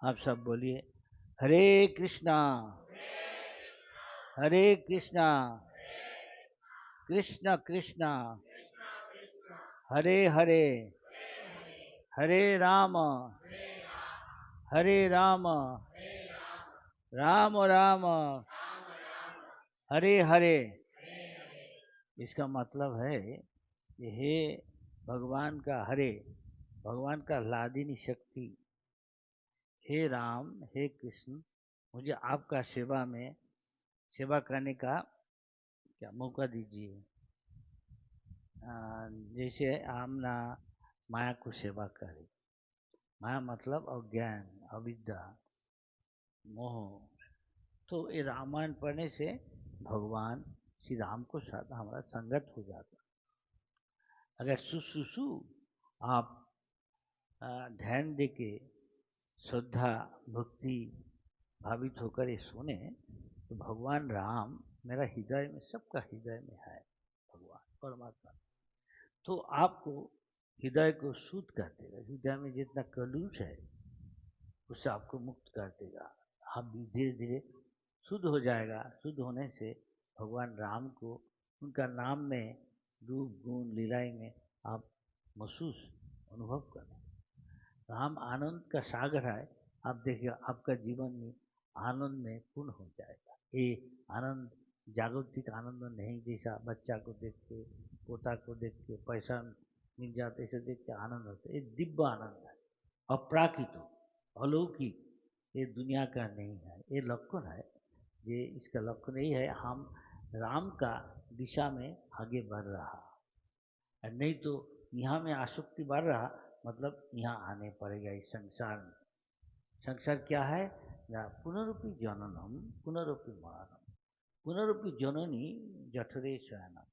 आप सब बोलिए, हरे कृष्णा हरे कृष्णा कृष्ण कृष्ण हरे हरे हरे राम हरे राम राम राम हरे हरे। इसका मतलब है कि हे भगवान का हरे, भगवान का लादिनी शक्ति, हे राम हे कृष्ण, मुझे आपका सेवा करने का क्या मौका दीजिए। जैसे हम ना माया को सेवा करें। माया मतलब अज्ञान, अविद्या, मोह। तो ये रामायण पढ़ने से भगवान श्री राम को साथ हमारा संगत हो जाता। अगर सुसुसु आप ध्यान दे के श्रद्धा भक्ति भावित होकर ये सुने तो भगवान राम मेरा हृदय में, सबका हृदय में है भगवान परमात्मा। तो आपको हृदय को शुद्ध कर देगा। हृदय में जितना कलुष है उससे आपको मुक्त कर देगा। आप भी धीरे धीरे शुद्ध हो जाएगा। शुद्ध होने से भगवान राम को उनका नाम में रूप गुण लीलाएं में आप महसूस अनुभव करें। राम आनंद का सागर है। आप देखिए आपका जीवन में आनंद में पूर्ण हो जाएगा। ये आनंद जागतिक आनंद नहीं, जैसा बच्चा को देख के, पोता को देख के, पैसा मिल जाते ऐसे देख के आनंद होता है। ये दिव्य आनंद है, अप्राकृत, अलौकिक। ये दुनिया का नहीं है। ये लक्षण है। ये इसका लक्षण यही है, हम राम का दिशा में आगे बढ़ रहा। नहीं तो यहाँ में आसक्ति बढ़ रहा, मतलब यहाँ आने पड़ेगा इस संसार में। संसार क्या है? पुनरुपि जननम पुनरुपि मरणम पुनरुपि जननी जठरे शयनम।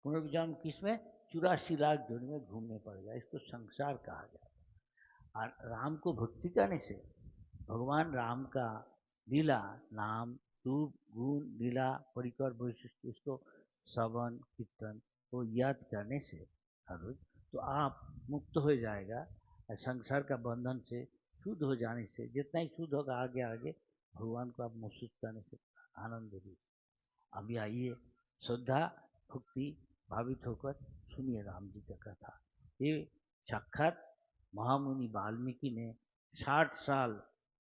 पुनरुपि जन्म किसमें? 84 लाख जोनि में घूमने पड़ेगा। इसको संसार कहा जाता है। और राम को भक्ति करने से भगवान राम का लीला, नाम रूप गुण लीला परिकर वैशिष्ट, इसको श्रवण कीर्तन को याद करने से हर रोज तो आप मुक्त हो जाएगा। संसार का बंधन से शुद्ध हो जाने से जितना ही शुद्ध होगा आगे आगे भगवान को आप महसूस करने से आनंद भी। अभी आइए श्रद्धा भक्ति भावित होकर सुनिए राम जी का कथा। ये साक्षात महामुनि वाल्मीकि ने 60 साल,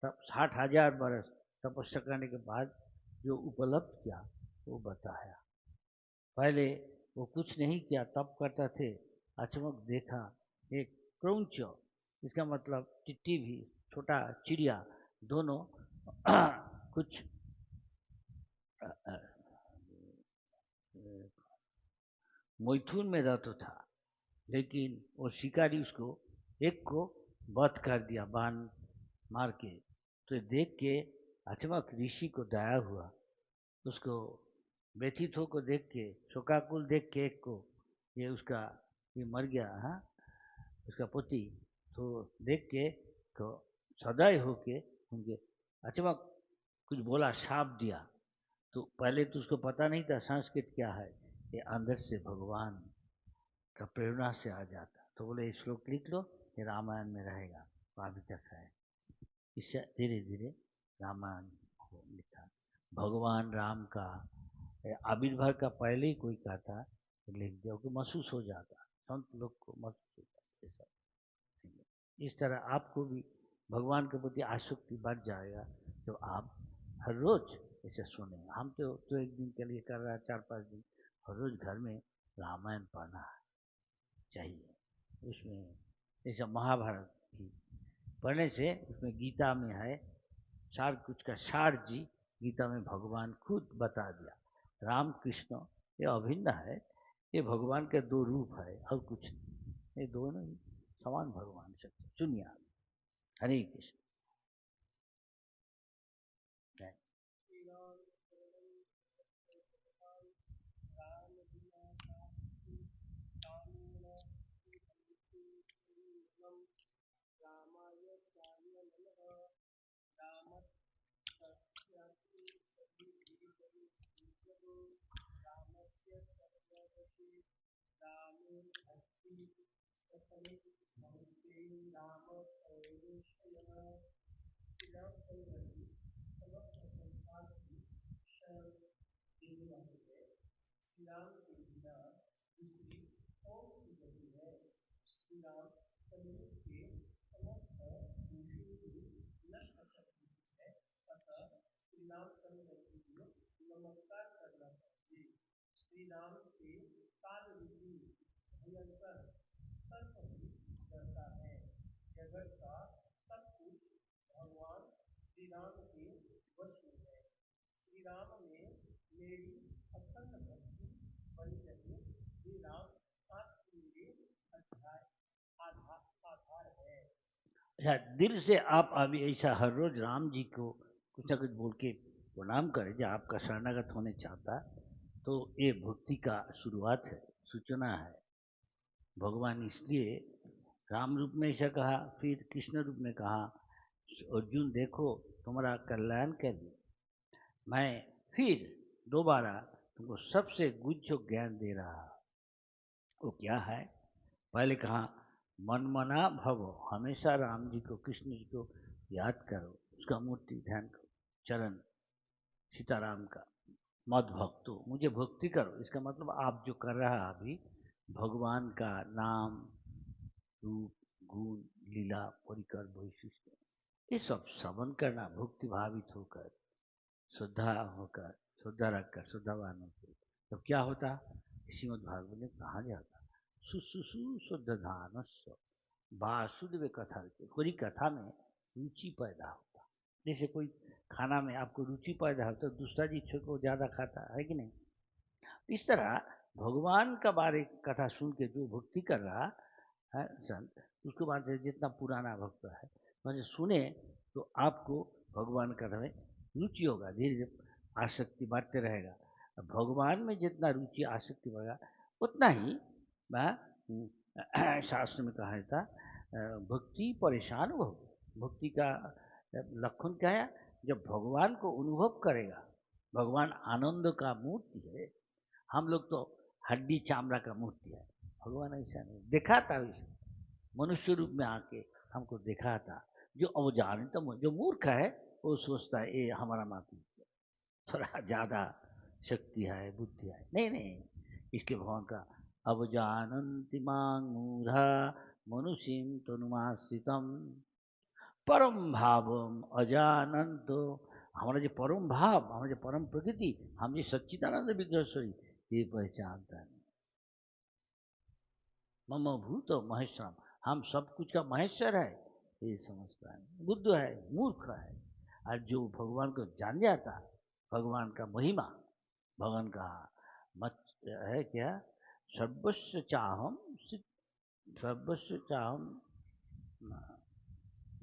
तब 60,000 वर्ष तपस्या करने के बाद जो उपलब्ध किया वो बताया। पहले वो कुछ नहीं किया, तप करता थे। अचानक देखा एक क्रौंच, इसका मतलब टिट्टी भी, छोटा चिड़िया, दोनों कुछ मैथुन में रहता था। लेकिन वो शिकारी उसको एक को वध कर दिया बाण मार के। तो देख के अचानक ऋषि को दया हुआ। उसको व्यथित को देख के, शोकाकुल देख के एक को, ये उसका ये मर गया, हाँ उसका पति, तो देख के तो सदैव होके उनके अचानक कुछ बोला, शाप दिया। तो पहले तो उसको पता नहीं था संस्कृत क्या है। ये अंदर से भगवान का प्रेरणा से आ जाता। तो बोले श्लोक लिख लो, ये रामायण में रहेगा। तो अभी तक है। इससे धीरे धीरे रामायण को लिखा। भगवान राम का आविर्भाव का पहले ही कोई कहता लिख दिया कि महसूस हो जाता, संत लोग को महसूस हो जाता। इस तरह आपको भी भगवान के प्रति आसक्ति बढ़ जाएगा। तो आप हर रोज ऐसे सुने। हम तो एक दिन के लिए कर रहा है, 4-5 दिन हर रोज घर में रामायण पढ़ना चाहिए। उसमें जैसे महाभारत भी पढ़ने से, उसमें गीता में है सार, कुछ का सार जी गीता में भगवान खुद बता दिया। राम कृष्ण ये अभिन्न है, ये भगवान के दो रूप है और कुछ नहीं। ये दोनों ही समान भगवान से। सुनिए आप। हरे कृष्ण। या दिल से आप अभी ऐसा हर रोज राम जी को कुछ ना कुछ बोल के प्रणाम करें जो आपका शरणागत होने चाहता, तो ये भक्ति का शुरुआत है, सूचना है। भगवान इसलिए राम रूप में ऐसा कहा, फिर कृष्ण रूप में कहा, अर्जुन देखो तुम्हारा कल्याण कर दी, मैं फिर दोबारा तुमको सबसे गुज्जो ज्ञान दे रहा। वो क्या है? पहले कहा मनमना भव, हमेशा राम जी को कृष्ण जी को याद करो, उसका मूर्ति ध्यान करो, चरण सीताराम का, मद भक्तो मुझे भक्ति करो। इसका मतलब आप जो कर रहा है अभी भगवान का नाम रूप गुण लीला परिकर वैशिष्ट, ये सब श्रवण करना भक्ति भावित होकर, श्रद्धा होकर, श्रद्धा रखकर, श्रद्धावान होकर, तब क्या होता? श्रीमद् भागवत में कहा जाता सुसुसु शुद्धान वासुदेव कथा, पूरी कथा में रुचि पैदा होता। जैसे कोई खाना में आपको रुचि पैदा होता तो दूसरा चीज को ज्यादा खाता है कि नहीं? इस तरह भगवान का बारे कथा सुन के जो भक्ति कर रहा है संत, उसके बाद से जितना पुराना भक्त है मैंने सुने तो आपको भगवान कथा में रुचि होगा, धीरे धीरे आसक्ति बढ़ते रहेगा। भगवान में जितना रुचि आसक्ति बढ़ेगा उतना ही शास्त्र में कहा था भक्ति परेशान हो। भक्ति का लक्षण क्या है? जब भगवान को अनुभव करेगा, भगवान आनंद का मूर्ति है, हम लोग तो हड्डी चामड़ा का मूर्ति है, भगवान ऐसा नहीं देखा था, वैसे मनुष्य रूप में आके हमको देखा था। जो अवजान तो जो मूर्ख है वो सोचता है ये हमारा माती थोड़ा ज्यादा शक्ति है बुद्धि है, नहीं नहीं, इसलिए भगवान का अवजानन्ति मां मूढ़ा मनुष्यं तनुमाश्रितम परम भावम अजानंतो, हमारा जो परम भाव, हमारा जो परम प्रकृति, हम जो सच्चिदानंद विग्रह ये पहचानता नहीं। मम भूत महेश्वरम, हम सब कुछ का महेश्वर है ये समझता है, बुद्ध है, मूर्ख है। और जो भगवान को जान जाता, भगवान का महिमा, भगवान का मत है क्या, सर्वस्व चाहम, सर्वस्व चाहम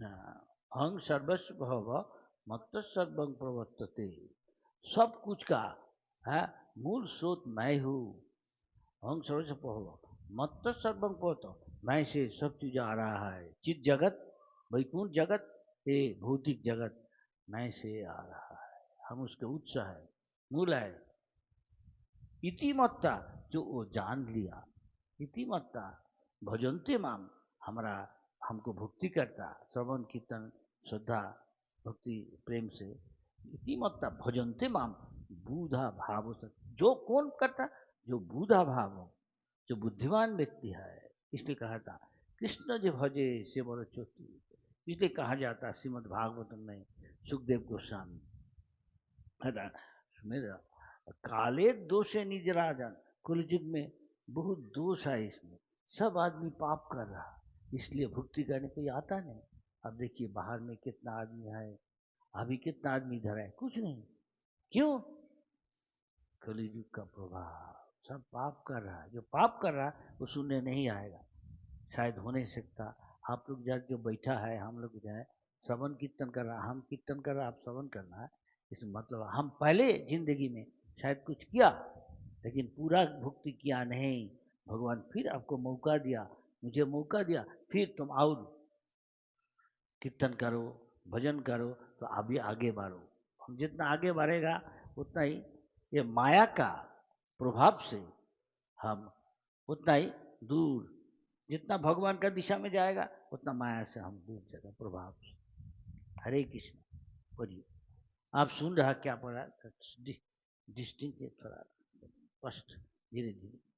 अहं सर्वस्व भव मत सर्वं प्रवर्तते, सब कुछ का है मूल स्रोत मैं हूँ। अहं सर्वस्व भव मत सर्वं प्रवर्तते, मैं से सब चीज आ रहा है, चित जगत वैकुंठ जगत ये भौतिक जगत मैं से आ रहा है, हम उसके उत्स है, मूल है। इति मत्ता, जो वो जान लिया, इति मत्ता भजन्ते माम, हमारा हमको भक्ति करता, श्रवण कीर्तन श्रद्धा भक्ति प्रेम से, इति मत्ता भजन्ते माम बुधा भाव, जो कौन करता? जो बुधा भाव हो, जो बुद्धिमान व्यक्ति है। इसलिए कहा था कृष्ण जो भजे से बड़ो चोटी, इसलिए कहा जाता श्रीमद् भागवतम में सुखदेव गोस्वामी काले दोषे निज राजन, कुलयुग में बहुत दोष है इसमें, सब आदमी पाप कर रहा, इसलिए भक्ति करने कोई आता नहीं। अब देखिए बाहर में कितना आदमी है, अभी कितना आदमी इधर है, कुछ नहीं, क्यों? कलयुग का प्रभाव, सब पाप कर रहा है, जो पाप कर रहा है वो सुनने नहीं आएगा, शायद हो नहीं सकता। आप लोग जो बैठा है, हम लोग जो है श्रवण कीर्तन कर रहा, हम कीर्तन कर रहा, आप श्रवण करना है, इस मतलब हम पहले जिंदगी में शायद कुछ किया लेकिन पूरा भक्ति किया नहीं, भगवान फिर आपको मौका दिया, मुझे मौका दिया, फिर तुम आओ कीर्तन करो भजन करो, तो अभी आगे बढ़ो। हम जितना आगे बढ़ेगा उतना ही ये माया का प्रभाव से हम उतना ही दूर, जितना भगवान का दिशा में जाएगा उतना माया से हम दूर जाएगा प्रभाव से। हरे कृष्ण। पढ़िए, आप सुन रहा क्या पढ़ा? डिस्टिंक्ट, थोड़ा स्पष्ट, धीरे धीरे।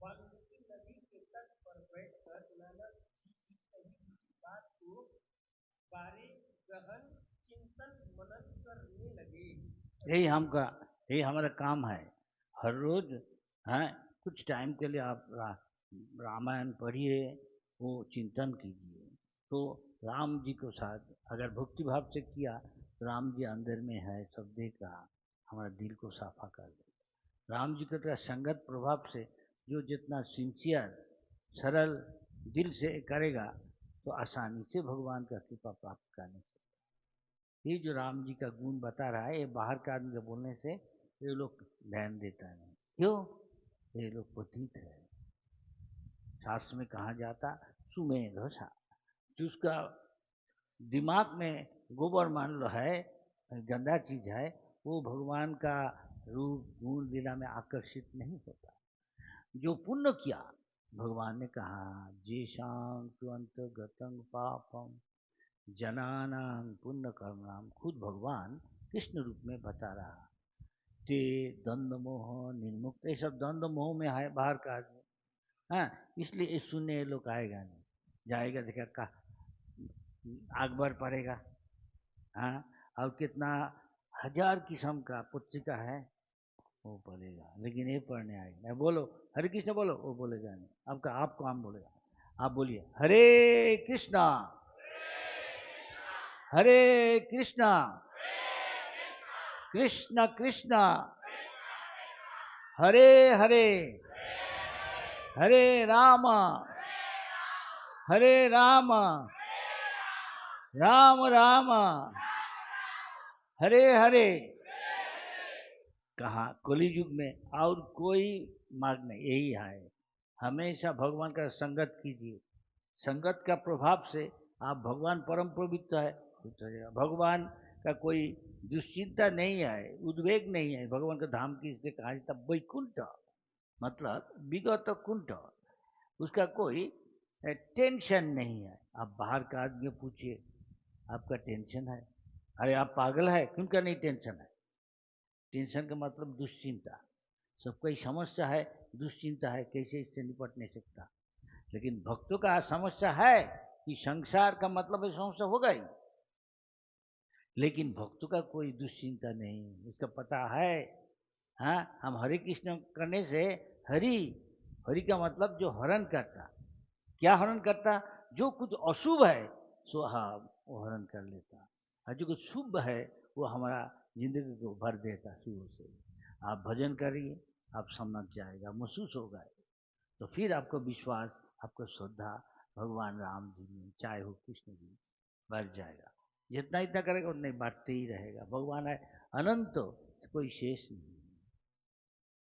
वाल्मीकि नदी के तट पर बैठकर नानक जी की कही बात को बारे गहन चिंतन मनन करने लगे। यही हमारा काम है। हर रोज है कुछ टाइम के लिए आप रामायण पढ़िए, वो चिंतन कीजिए। तो राम जी को साथ अगर भक्ति भाव से किया तो राम जी अंदर में है, सब देख रहा, हमारा दिल को साफा कर दे। राम जी के तरह संगत प्रभाव से जो जितना सिंसियर सरल दिल से करेगा तो आसानी से भगवान का कृपा प्राप्त करने से। ये जो राम जी का गुण बता रहा है, ये बाहर का आदमी के बोलने से ये लोग ध्यान देता नहीं। क्यों? ये लोग पतित है। शास्त्र में कहा जाता सुमेध सा, जिसका दिमाग में गोबर मान लो है, गंदा चीज है, वो भगवान का रूप गुण लीला में आकर्षित नहीं होता। जो पुण्य किया, भगवान ने कहा जेशां तुअंत गतं पापम जनानां पुण्य कर्मणाम, खुद भगवान कृष्ण रूप में बता रहा। ते द्वंद मोह निर्मुक्त, ये सब द्वंद मोह में है बाहर का आदमी। हाँ, इसलिए ये सुनने ये लोग आएगा नहीं, जाएगा देखा का अकबर पढ़ेगा। हाँ, और कितना हजार किस्म का पुस्तिका है वो पढ़ेगा, लेकिन ये पढ़ने आएगा नहीं। बोलो हरे कृष्ण बोलो, वो बोलेगा नहीं। आपका आप काम बोलेगा। आप बोलिए हरे कृष्णा हरे कृष्णा कृष्ण कृष्ण हरे हरे हरे राम हरे राम राम राम हरे हरे। कहा कलयुग में और कोई मार्ग नहीं, यही है। हमेशा भगवान का संगत कीजिए। संगत का प्रभाव से आप भगवान परम पवित्र है, भगवान का कोई दुश्चिंता नहीं है, उद्वेग नहीं है। भगवान का धाम की इसलिए कहा जाता वैकुंठ, मतलब विगत कुंठ, उसका कोई टेंशन नहीं है। आप बाहर का आदमी पूछिए, आपका टेंशन है? अरे आप पागल है, क्योंकि नहीं टेंशन है? टेंशन का मतलब दुश्चिंता। सबका ही समस्या है, दुश्चिंता है, कैसे इससे निपट नहीं सकता। लेकिन भक्तों का समस्या है कि संसार का मतलब है समस्या होगा ही, लेकिन भक्तों का कोई दुश्चिंता नहीं, इसका पता है। हाँ, हम हरे कृष्ण करने से हरि, हरि का मतलब जो हरण करता। क्या हरण करता? जो कुछ अशुभ है सो हाँ वो हरण कर लेता, और जो कुछ शुभ है वो हमारा जिंदगी को भर देता शुरू से। आप भजन करिए, आप समझ जाएगा, महसूस होगा। तो फिर आपको विश्वास, आपको श्रद्धा भगवान राम जी में, चाहे हो कृष्ण जी, बढ़ जाएगा। जितना इतना करेगा उतना ही बढ़ते ही रहेगा। भगवान है अनंत, कोई शेष नहीं।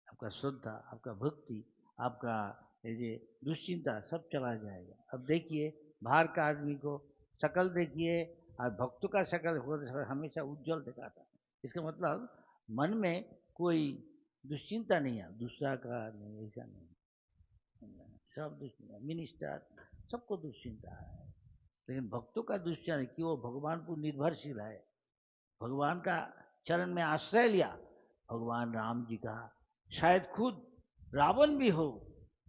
आपका श्रद्धा, आपका भक्ति, आपका ये दुश्चिंता सब चला जाएगा। अब देखिए बाहर का आदमी को शकल देखिए, और भक्तों का शकल हमेशा उज्जवल दिखाता है। इसका मतलब मन में कोई दुश्चिंता नहीं है, दूसरा का नहीं, ऐसा नहीं। सब दुश्चिंता, मिनिस्टर सबको दुश्चिंता है, लेकिन भक्तों का दुश्चिंता नहीं कि वो भगवान पर निर्भरशील है, भगवान का चरण में आश्रय लिया। भगवान राम जी का शायद खुद रावण भी हो,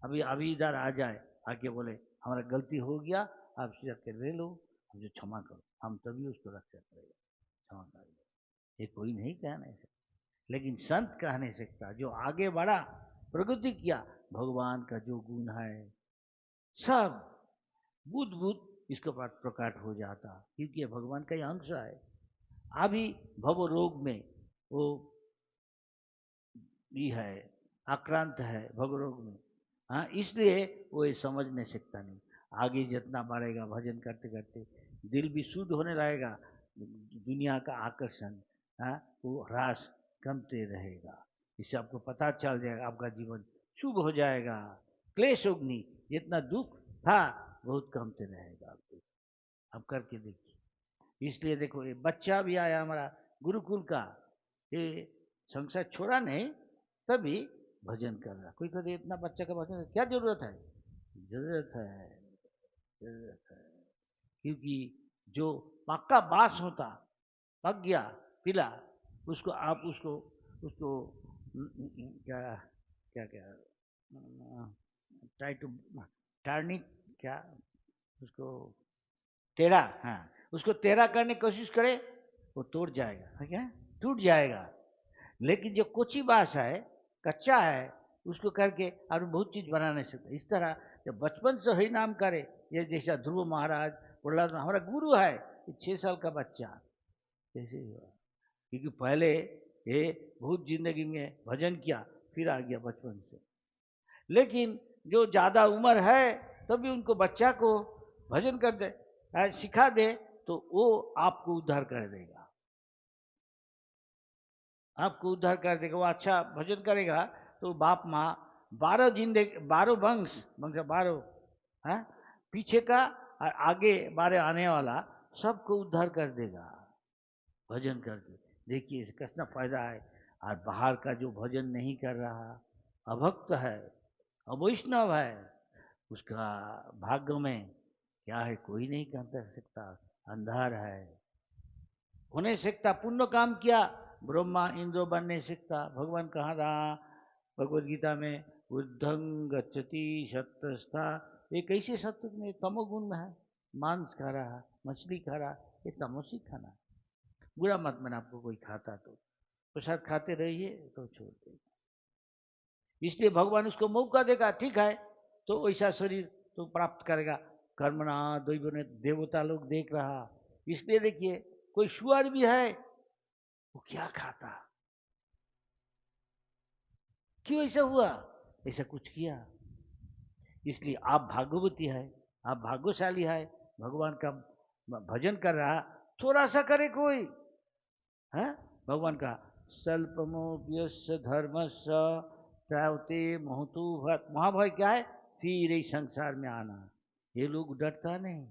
अभी अभी इधर आ जाए, आके बोले हमारा गलती हो गया, आप सीधा के ले लो, मुझे क्षमा करो, हम तभी उसको रक्षा करेगा, क्षमा करेगा। ये कोई नहीं कह नहीं सकता, लेकिन संत कह नहीं सकता। जो आगे बढ़ा, प्रगति किया, भगवान का जो गुण है सब बुद्ध बुद्ध इसके बाद प्रकट हो जाता, क्योंकि ये भगवान का ही अंश है। अभी भव रोग में वो भी है, आक्रांत है भव रोग में। हाँ, इसलिए वो ये समझ नहीं सकता। नहीं, आगे जितना बढ़ेगा भजन करते करते दिल भी शुद्ध होने लगेगा, दुनिया का आकर्षण हाँ वो ह्रास कमते रहेगा। इससे आपको पता चल जाएगा, आपका जीवन शुभ हो जाएगा। क्लेश अग्नि, जितना दुख था बहुत कमते रहेगा। आपको आप करके देखिए। इसलिए देखो ये बच्चा भी आया हमारा गुरुकुल का, ये संसार छोड़ा नहीं, तभी भजन कर रहा। कोई कहते इतना बच्चा का भजन क्या जरूरत है? जरूरत है, जरूरत है। क्योंकि जो पक्का बांस होता, पक गया पिला, उसको आप उसको उसको क्या क्या क्या ट्राई टू टर्निंग, क्या उसको, टेढ़ा, हाँ, उसको टेढ़ा करने की कोशिश करे वो टूट जाएगा, है क्या, टूट जाएगा। लेकिन जो कोची बास है, कच्चा है, उसको करके और बहुत चीज बना नहीं सकते। इस तरह जब बचपन से हरि नाम करे, ये जैसा ध्रुव महाराज, प्रहलाद हमारा गुरु है, 6 साल का बच्चा कैसे हुआ, क्योंकि पहले ये बहुत जिंदगी में भजन किया, फिर आ गया बचपन से। लेकिन जो ज्यादा उम्र है तभी उनको बच्चा को भजन कर दे, सिखा दे, तो वो आपको उद्धार कर देगा, आपको उद्धार कर देगा। वो अच्छा भजन करेगा तो बाप माँ 12 जिंदगी, 12 वंश, 12 है, पीछे का और आगे 12 आने वाला सबको उद्धार कर देगा भजन करके। देखिए इसका कितना फायदा है। और बाहर का जो भजन नहीं कर रहा, अभक्त है, अवैष्णव है, उसका भाग्य में क्या है कोई नहीं कर सकता, अंधार है, हो नहीं सकता। पुण्य काम किया ब्रह्मा इंद्र बन नहीं सकता। भगवान कहा था भगवद गीता में, उद्धं गच्छति शतस्था, ये कैसे सत्य में तमोगुण में है, मांस खा रहा, मछली खा रहा, ये तमोसी खाना। बुरा मत मैंने आपको कोई खाता तो प्रसाद खाते रहिए तो छोड़ दे। इसलिए भगवान उसको मौका देगा, ठीक है तो वैसा शरीर तो प्राप्त करेगा, कर्मणा दैवने, देवता लोग देख रहा। इसलिए देखिए कोई सुअर भी है, वो क्या खाता, क्यों ऐसा हुआ, ऐसा कुछ किया। इसलिए आप भागवती है, आप भाग्यशाली है, भगवान का भजन कर रहा, थोड़ा सा करे कोई है। भगवान का स्वल्पमोप्यस्य धर्मस्य त्रावते महतु भत, महाभय क्या है, फिर इस संसार में आना। ये लोग डरता नहीं,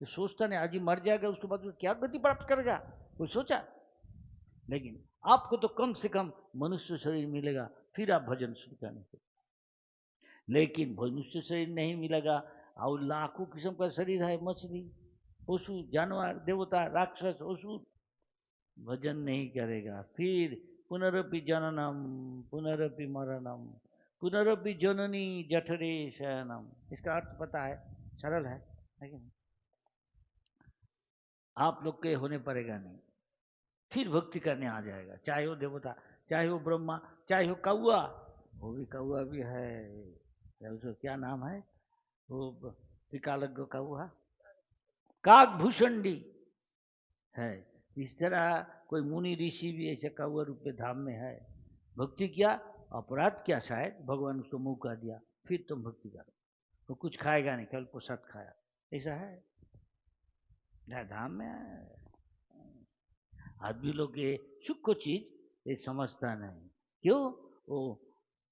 ये सोचता नहीं आज ही मर जाएगा, उसके बाद क्या गति प्राप्त करेगा, कोई सोचा। लेकिन आपको तो कम से कम मनुष्य शरीर मिलेगा, फिर आप भजन शुरू करने से। लेकिन मनुष्य शरीर नहीं मिलेगा और लाखों किस्म का शरीर है, मछली, पशु, जानवर, देवता, राक्षस, असुर, भजन नहीं करेगा, फिर पुनरपि जननम पुनरपि मरणम पुनरपि जननी जठरे शयनम। इसका अर्थ पता है, सरल है लेकिन आप लोग के होने पड़ेगा नहीं, फिर भक्ति करने आ जाएगा, चाहे वो देवता, चाहे वो ब्रह्मा, चाहे वो कौआ, वो भी कौआ भी है, उसका क्या नाम है वो त्रिकालज्ञ कौआ, काकभूषणी है। इस तरह कोई मुनि ऋषि भी ऐसे कौआ रूप में धाम में है, भक्ति किया, अपराध किया, शायद भगवान उसको मौका दिया, फिर तुम भक्ति करो, तो कुछ खाएगा नहीं, केवल प्रसाद खाया, ऐसा है धाम में। आदमी लोग ये सुख को चीज ये समझता नहीं, क्यों, वो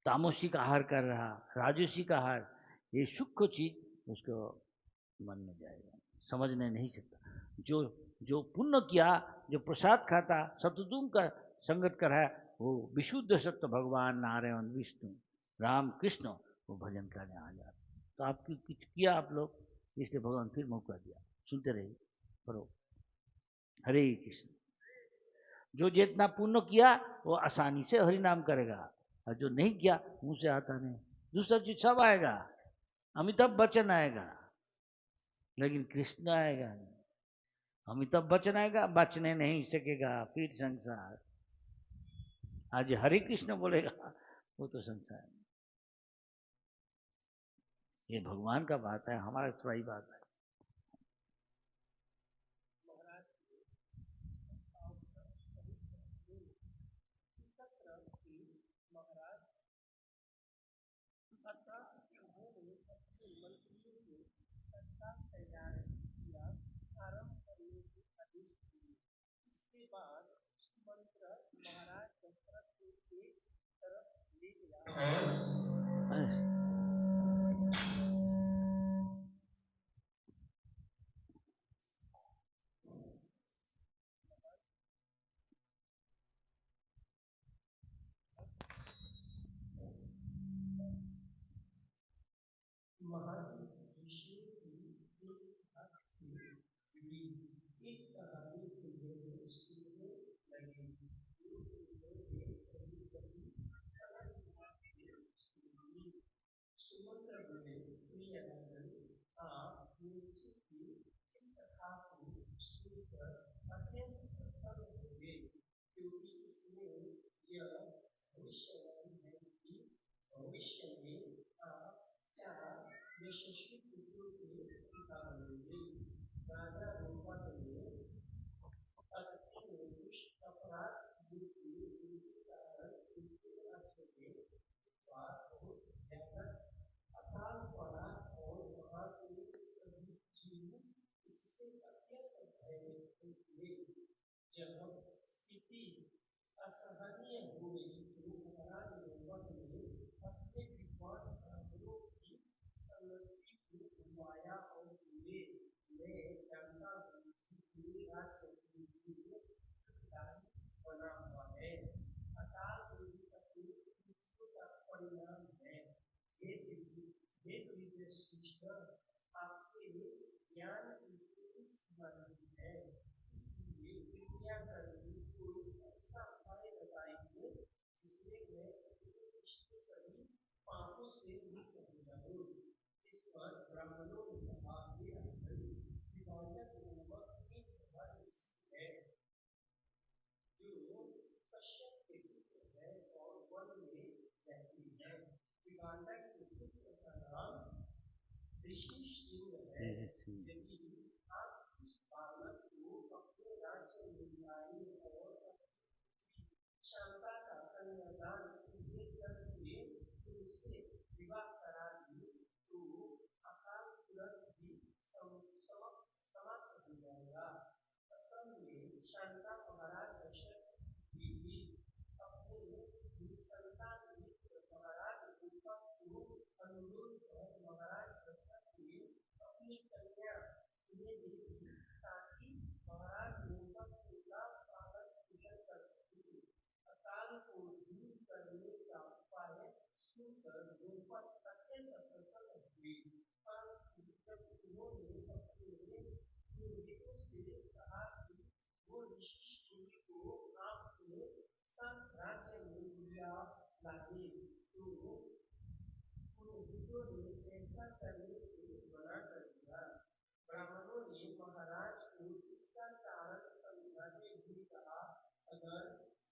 तामसिक आहार कर रहा, राजसी का आहार, ये सुख को चीज उसको मन में जाएगा, समझने नहीं सकता। जो जो पुण्य किया, जो प्रसाद खाता, सतुदुम का संगत कर है, वो विशुद्ध सत्य भगवान नारायण विष्णु राम कृष्ण वो भजन करने आ जाते। तो आपकी कुछ किया आप लोग, इसलिए भगवान फिर मौका दिया, सुनते रहिए, करो हरे कृष्ण। जो जितना पुण्य किया वो आसानी से हरि नाम करेगा, और जो नहीं किया मुंह से आता नहीं, दूसरा चीज सब आएगा, अमिताभ बच्चन आएगा लेकिन कृष्ण आएगा नहीं। अमिताभ बच्चन आएगा, बचने नहीं सकेगा, फिर संसार। आज हरे कृष्ण बोलेगा वो तो संसार, ये भगवान का बात है, हमारा थोड़ा ही बात है। सुनकर अत्यंत प्रसन्न हुए, क्योंकि इसमें यह भविष्यवाणी है कि भविष्य में आप 4 यशस्वी पुत्रों के पिता बनेंगे। राजा रोमन ने अतिथि ने दुष्ट अपराध किए थे, जिनके कारण उनके राज्य में बात बहुत भयानक अकाल पड़ा और वहां के सभी जीव इससे अत्यंत भयभीत हुए। जब स्थिति असहनीय हो गई तो महाराज रोमन ने अपने विद्वान ब्राह्मणों की समष्टि को बुलवाया और बोले, मैं जानता हूँ कि मेरे राज्य के लिए हितकारी बना हुआ है, अकाल में भी अपनी मृत्यु का परिणाम है। हे द्विज श्रेष्ठ, आपके ज्ञान की कोई सीमा नहीं है, इसलिए कृपया करके कोई ऐसा उपाय बताइए जिसमें मैं अपने पिछले सभी पापों से मुक्त हो जाऊं। इस पर ब्राह्मणों ने कहा, हे राजन, विभाजक नामक एक महान ऋषि है जो कश्यप के पुत्र है और वन में रहते हैं। विभाजक के पुत्र का नाम ऋषि सिंह है। यदि आप इस बालक को अपने राज्य में लाए और क्षमता का कन्यादान उन्हें करके उनसे विवाह करा दिए तो अकाल तुरंत ही समाप्त हो जाएगा। असल में शांता महाराज दशरथ जी भी अपने निसंतान मित्र महाराज रूपक को अनुरोध कर महाराज दशरथ ने अपनी कन्या उन्हें दे दी, ताकि महाराज रूपक उनका पालन पोषण कर सके। अकाल को दूर करने का उपाय सुनकर द्रौपद अत्यंत प्रसन्न हुई, परंतु जब उन्होंने अपने पुरोहितों से कहा कि वो ऋषि सिंह को आपके साथ राज्य में बुला लाए, तो पुरोहितों ने ऐसा करने से मना कर दिया। ब्राह्मणों ने महाराज को इसका कारण समझाते हुए कहा, अगर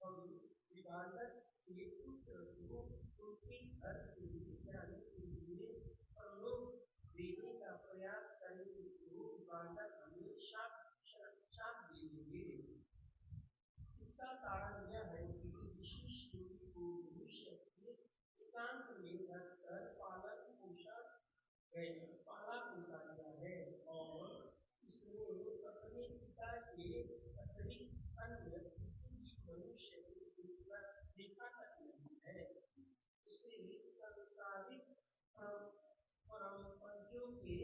हम विभाजक के पुत्र को उनके घर से ले जाने के लिए प्रलोभ देने का प्रयास करेंगे तो विभाजक हमें शाप दे देंगे। इसका कारण यह है कि ऋषि सिंह को मनुष्य से एकांत में रखकर पाला पोसा गया है और उसने अपने पिता के अतिरिक्त अन्य किसी भी मनुष्य को देखा तक नहीं है। उसे सांसारिक परमपंचों के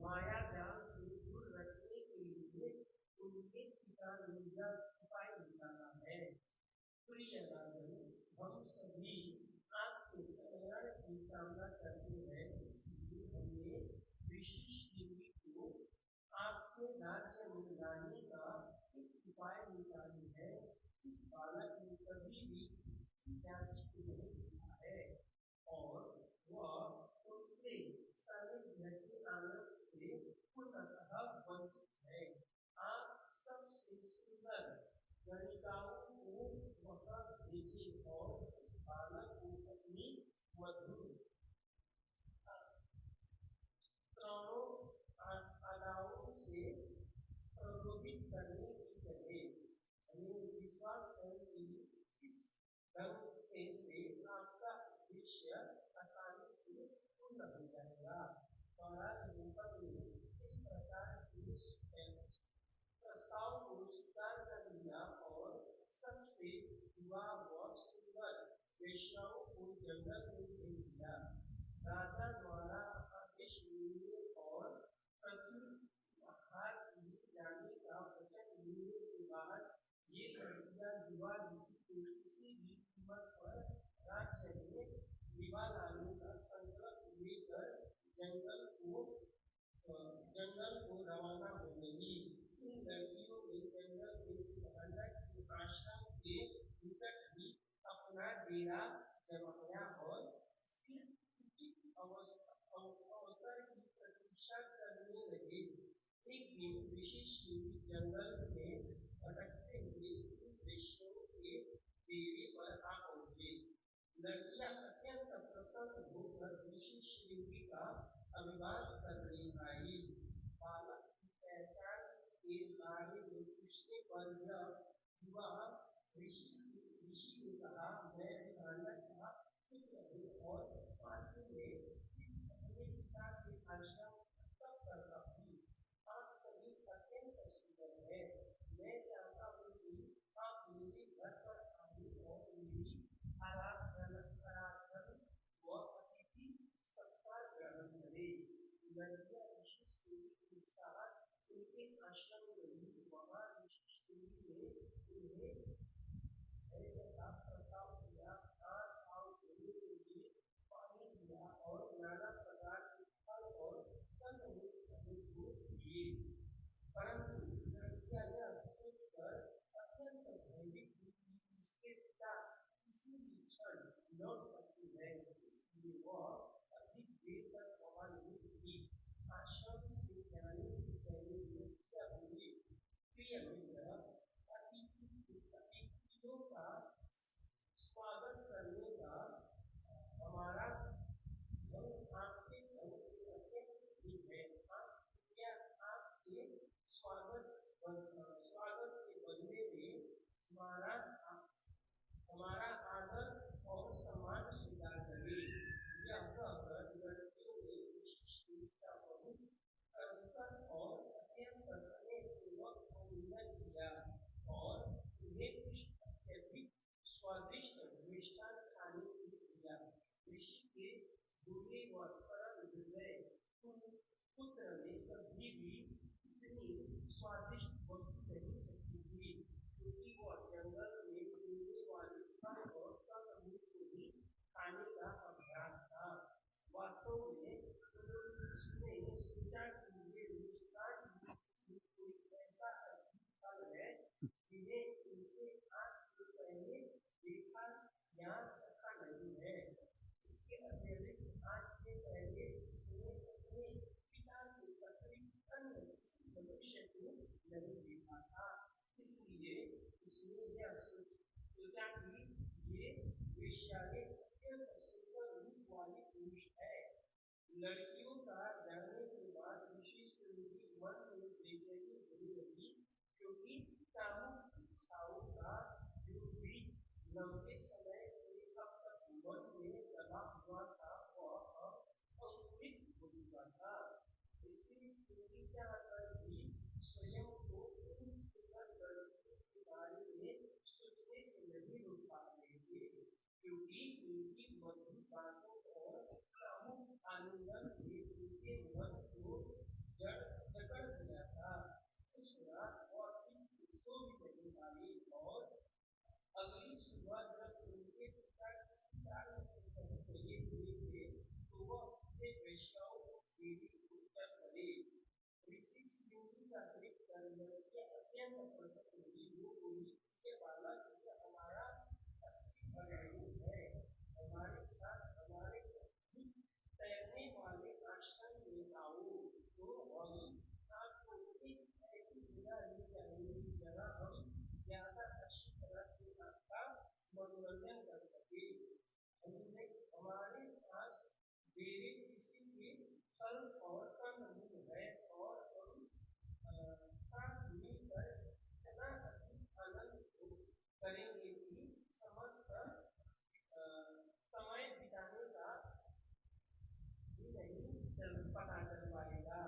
माया जाल से दूर रखने के लिए उनके पिता ने यह उपाय निकाला है। प्रिय राजन, हम सभी आपके कल्याण की कामना करते हैं, इसलिए हमने ऋषि सिंह को आपके राज्य में लाने का एक उपाय निकाली है। इस बालक ने कभी भी किसी जाति को नहीं देखा है और वह उनके सानिध्य के आनंद से पूर्णतः वंचित है। आप सबसे सुंदर गणिकाओं को वहां भेजे और इस बालक को अपनी मधुर अदाओं से प्रलोभित करने की कहे। हमें विश्वास है कि इस ढंग से आपका उद्देश्य आसानी से पूर्ण हो जाएगा। महाराज रूपक ने इस प्रकार के प्रस्ताव को स्वीकार कर लिया और सबसे युवा व सुंदर वेश्याओं को जंगल में भेज दिया। राजा द्वारा आदेश मिलने और प्रचुर आहार किए जाने का वचन मिलने के बाद ये लड़कियां युवा ऋषि को किसी भी कीमत पर राज्य में विवाह लाने का संकल्प लेकर जंगल को रवाना हो गई। इन लड़कियों ने जंगल में विभाजक के आश्रम के निकट ही अपना डेरा जमाया और इसकी उचित अवसर की प्रतीक्षा करने लगे। एक दिन ऋषि सिंह जंगल पूछने पर युवा ऋषि ने कहा, मैं भिखारन का पुत्र हूँ और काशी में अपने पिता के आश्रम तप करता हूँ। आप सभी अत्यंत सुंदर हैं। मैं चाहता हूँ कि आप मेरे घर पर आए और मेरी आराधना व अतिथि सत्कार ग्रहण करें। लड़कियां ऋषि सूर्य के साथ उनके आश्रम गई। वहां ऋषि सूर्य ने उन्हें प्रस्ताव दिया, हाथ पाँव धोने के लिए पानी दिया और नाना प्रकार के फल और कंदमूल दिए। परंतु लड़कियां यह सोचकर अत्यंत भयभीत हुई कि उसके पिता किसी भी क्षण लौट सकते हैं, इसलिए वह अधिक देर तक वहां नहीं रुकी। आश्रम से जाने से पहले लड़कियां बोली, प्रिय मित्र, अतिथियों का स्वागत करने का हमारा आपके ढंग से अत्यंत प्रिय है। आपके स्वागत के बदले में हमारा आदर और सम्मान स्वीकार करें। यह कहकर लड़कियों ने ऋषि सूर्य का बहुत परस्पर और अत्यंत स्नेहपूर्वक आलिंगन किया और उन्हें कुछ अत्यधिक स्वादिष्ट मिष्टान खाने के लिए दिया। ऋषि के बूढ़े व सरल हृदय पुत्र ने कभी भी इतनी स्वादिष्ट वस्तु नहीं चखी थी, क्योंकि वह जंगल में मिलने वाले फल और कंदमूल को ही खाने का अभ्यास था। वास्तव में उसने सोचा कि ये मिष्टान कोई ऐसा अद्भुत फल है जिन्हें उनसे आज से पहले देखा या चखा नहीं है। इसके अतिरिक्त आज से पहले उसने अपने पिता के अतिरिक्त अन्य किसी मनुष्य को नहीं देखा था। इसलिए उसने यह सोचा कि ये वेश्याएं अत्यंत सुंदर रूप वाली पुरुष है। लड़कियों का जाने के बाद ऋषि सूर्य के मन में बेचैनी होने लगी, क्योंकि कामुक इच्छाओं का जो बीज लंबे समय से अब तक मन में दबा हुआ था वह अब अंकुरित हो चुका था। ऋषि सूर्य चाहकर भी स्वयं को उन सुंदर लड़कियों के बारे में सोचने से नहीं रोक पा रहे थे, क्योंकि उनकी मधुर बातों और कामुक आलिंगन से उनके मन को जकड़ दिया था। उस रात वह ठीक से सो भी नहीं पाई और अगली सुबह जब उनके पिता किसी कारण से कहीं गए हुए थे, तो वह सीधे वेश्याओं को देवी को चल पड़े। ऋषि सूर्य का देखकर लड़कियां अत्यंत प्रसन्न हुई। वो बोली, प्रिय बालक, यह हमारा असली बंधु है। हमारे साथ हमारे अद्भुत तैरने वाले आश्रम में आओ, तो हम आपको एक ऐसी जगह ले जाएंगे जहाँ हम ज्यादा अच्छी तरह से आपका मनोरंजन कर सके। हमारे पास मेरे किसी के फल और कंदमूल है और हम साथ मिलकर इतना अधिक आनंद करेंगे कि समस्त समय बिताने का भी नहीं पता चल पाएगा।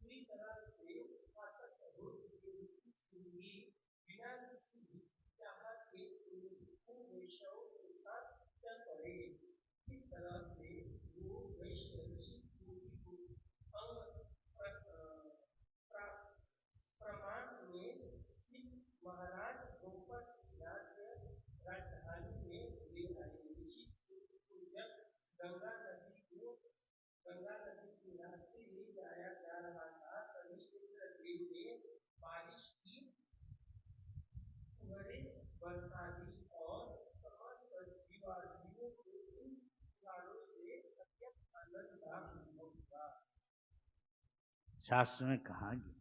पूरी तरह से आसक्त हो चुके ऋषि सूर्य बिना किसी हिचकिचाहट के उन वेश्याओं के साथ चल पड़े। इस तरह से वो वैश्य ऋषि सूर्य को प्रमाण में स्थित महाराज द्रौपद की राजधानी में ले आए। ऋषि सूर्य को जब गंगा नदी के रास्ते ले जाया जा रहा था, तभी इंद्रदेव ने बारिश की फुहारें बरसा दी और समस्त जीवात्माओं को इन फुहारों से अत्यंत आनंद का अनुभव हुआ। शास्त्र में कहा गया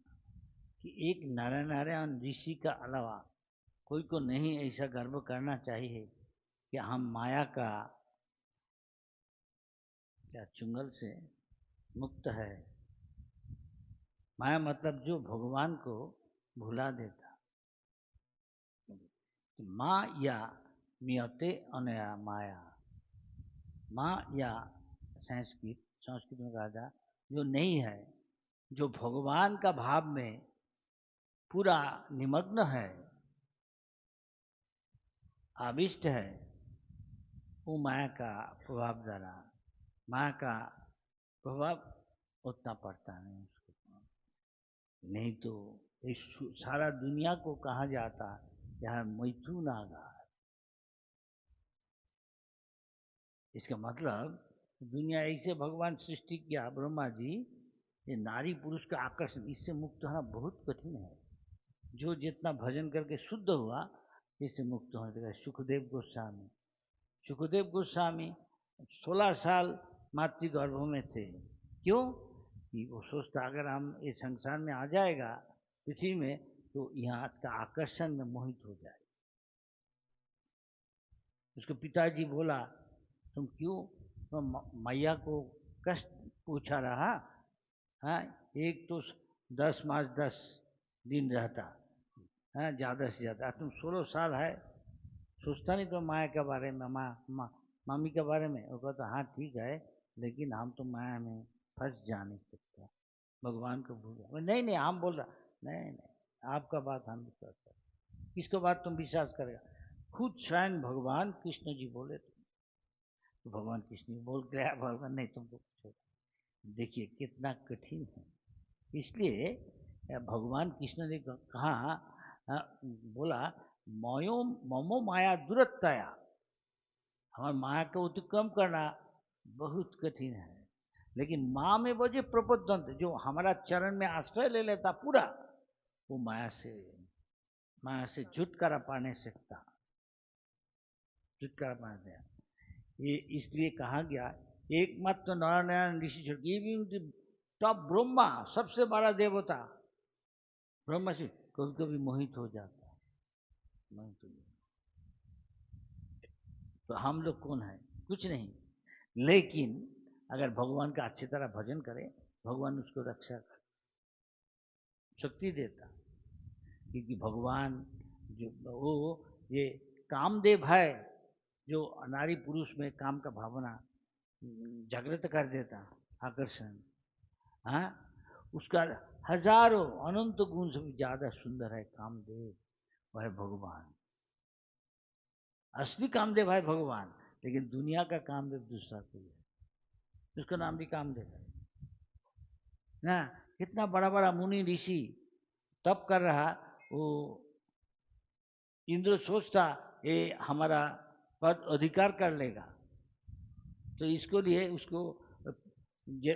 कि एक नारायण ऋषि का अलावा कोई को नहीं ऐसा गर्व करना चाहिए कि हम माया का चुंगल से मुक्त है। माया मतलब जो भगवान को भुला देता, माँ या मियते अनया माया, माँ या संस्कृत में कहा था जो नहीं है, जो भगवान का भाव में पूरा निमग्न है, आविष्ट है, वो माया का प्रभाव द्वारा, माया का प्रभाव उतना पड़ता नहीं उसको। नहीं तो इस सारा दुनिया को कहा जाता यह मैथुन आगार। इसका मतलब दुनिया ऐसे भगवान सृष्टि किया ब्रह्मा जी, ये नारी पुरुष का आकर्षण, इससे मुक्त होना बहुत कठिन है। जो जितना भजन करके शुद्ध हुआ इससे मुक्त होने लगा। सुखदेव गोस्वामी 16 साल मातृगर्भ में थे। क्यों? कि वो सोचता अगर हम इस संसार में आ जाएगा पृथ्वी में तो यहाँ का आकर्षण में मोहित हो जाए। उसके पिताजी बोला तुम क्यों मैया को कष्ट पूछा रहा? हाँ, एक तो 10 मास 10 दिन रहता, हाँ, ज़्यादा से ज़्यादा। तुम 16 साल है, सोचता नहीं तो माया के बारे में, मामी के बारे में। वो कहता हाँ ठीक है, लेकिन हम तो माया में फंस जा नहीं सकते, भगवान को भूल। नहीं नहीं, हम बोल रहा नहीं नहीं, आपका बात हम विश्वास कर, किसको बात तुम विश्वास करेगा? खुद स्वयं भगवान कृष्ण जी बोले तो भगवान कृष्ण जी बोल गया भगवान नहीं तुमको कुछ। देखिए कितना कठिन है। इसलिए भगवान कृष्ण ने कहा, बोला ममो माया दुरत्तया, हमारे माया को अतिक्रम करना बहुत कठिन है। लेकिन माँ में वो जो प्रबोधन जो हमारा चरण में आश्रय ले लेता पूरा, वो माया से छुटकारा पाने सकता, छुटकारा पाने दिया। ये इसलिए कहा गया एकमात्र नारायण ऋषि टॉप ब्रह्मा, सबसे बड़ा देवता ब्रह्मा से कभी कभी मोहित हो जाता है। तो हम लोग कौन है? कुछ नहीं। लेकिन अगर भगवान का अच्छी तरह भजन करे, भगवान उसको रक्षा कर शक्ति देता। क्योंकि भगवान जो वो ये कामदेव है, जो नारी पुरुष में काम का भावना जागृत कर देता, आकर्षण, हाँ, उसका हजारों अनंत गुण से भी ज्यादा सुंदर है कामदेव, वह है भगवान। असली कामदेव है भगवान, लेकिन दुनिया का कामदेव दूसरा कोई है, उसका नाम भी कामदेव है ना। कितना बड़ा बड़ा मुनि ऋषि तप कर रहा, वो इंद्र सोचता ये हमारा पद अधिकार कर लेगा, तो इसको लिए उसको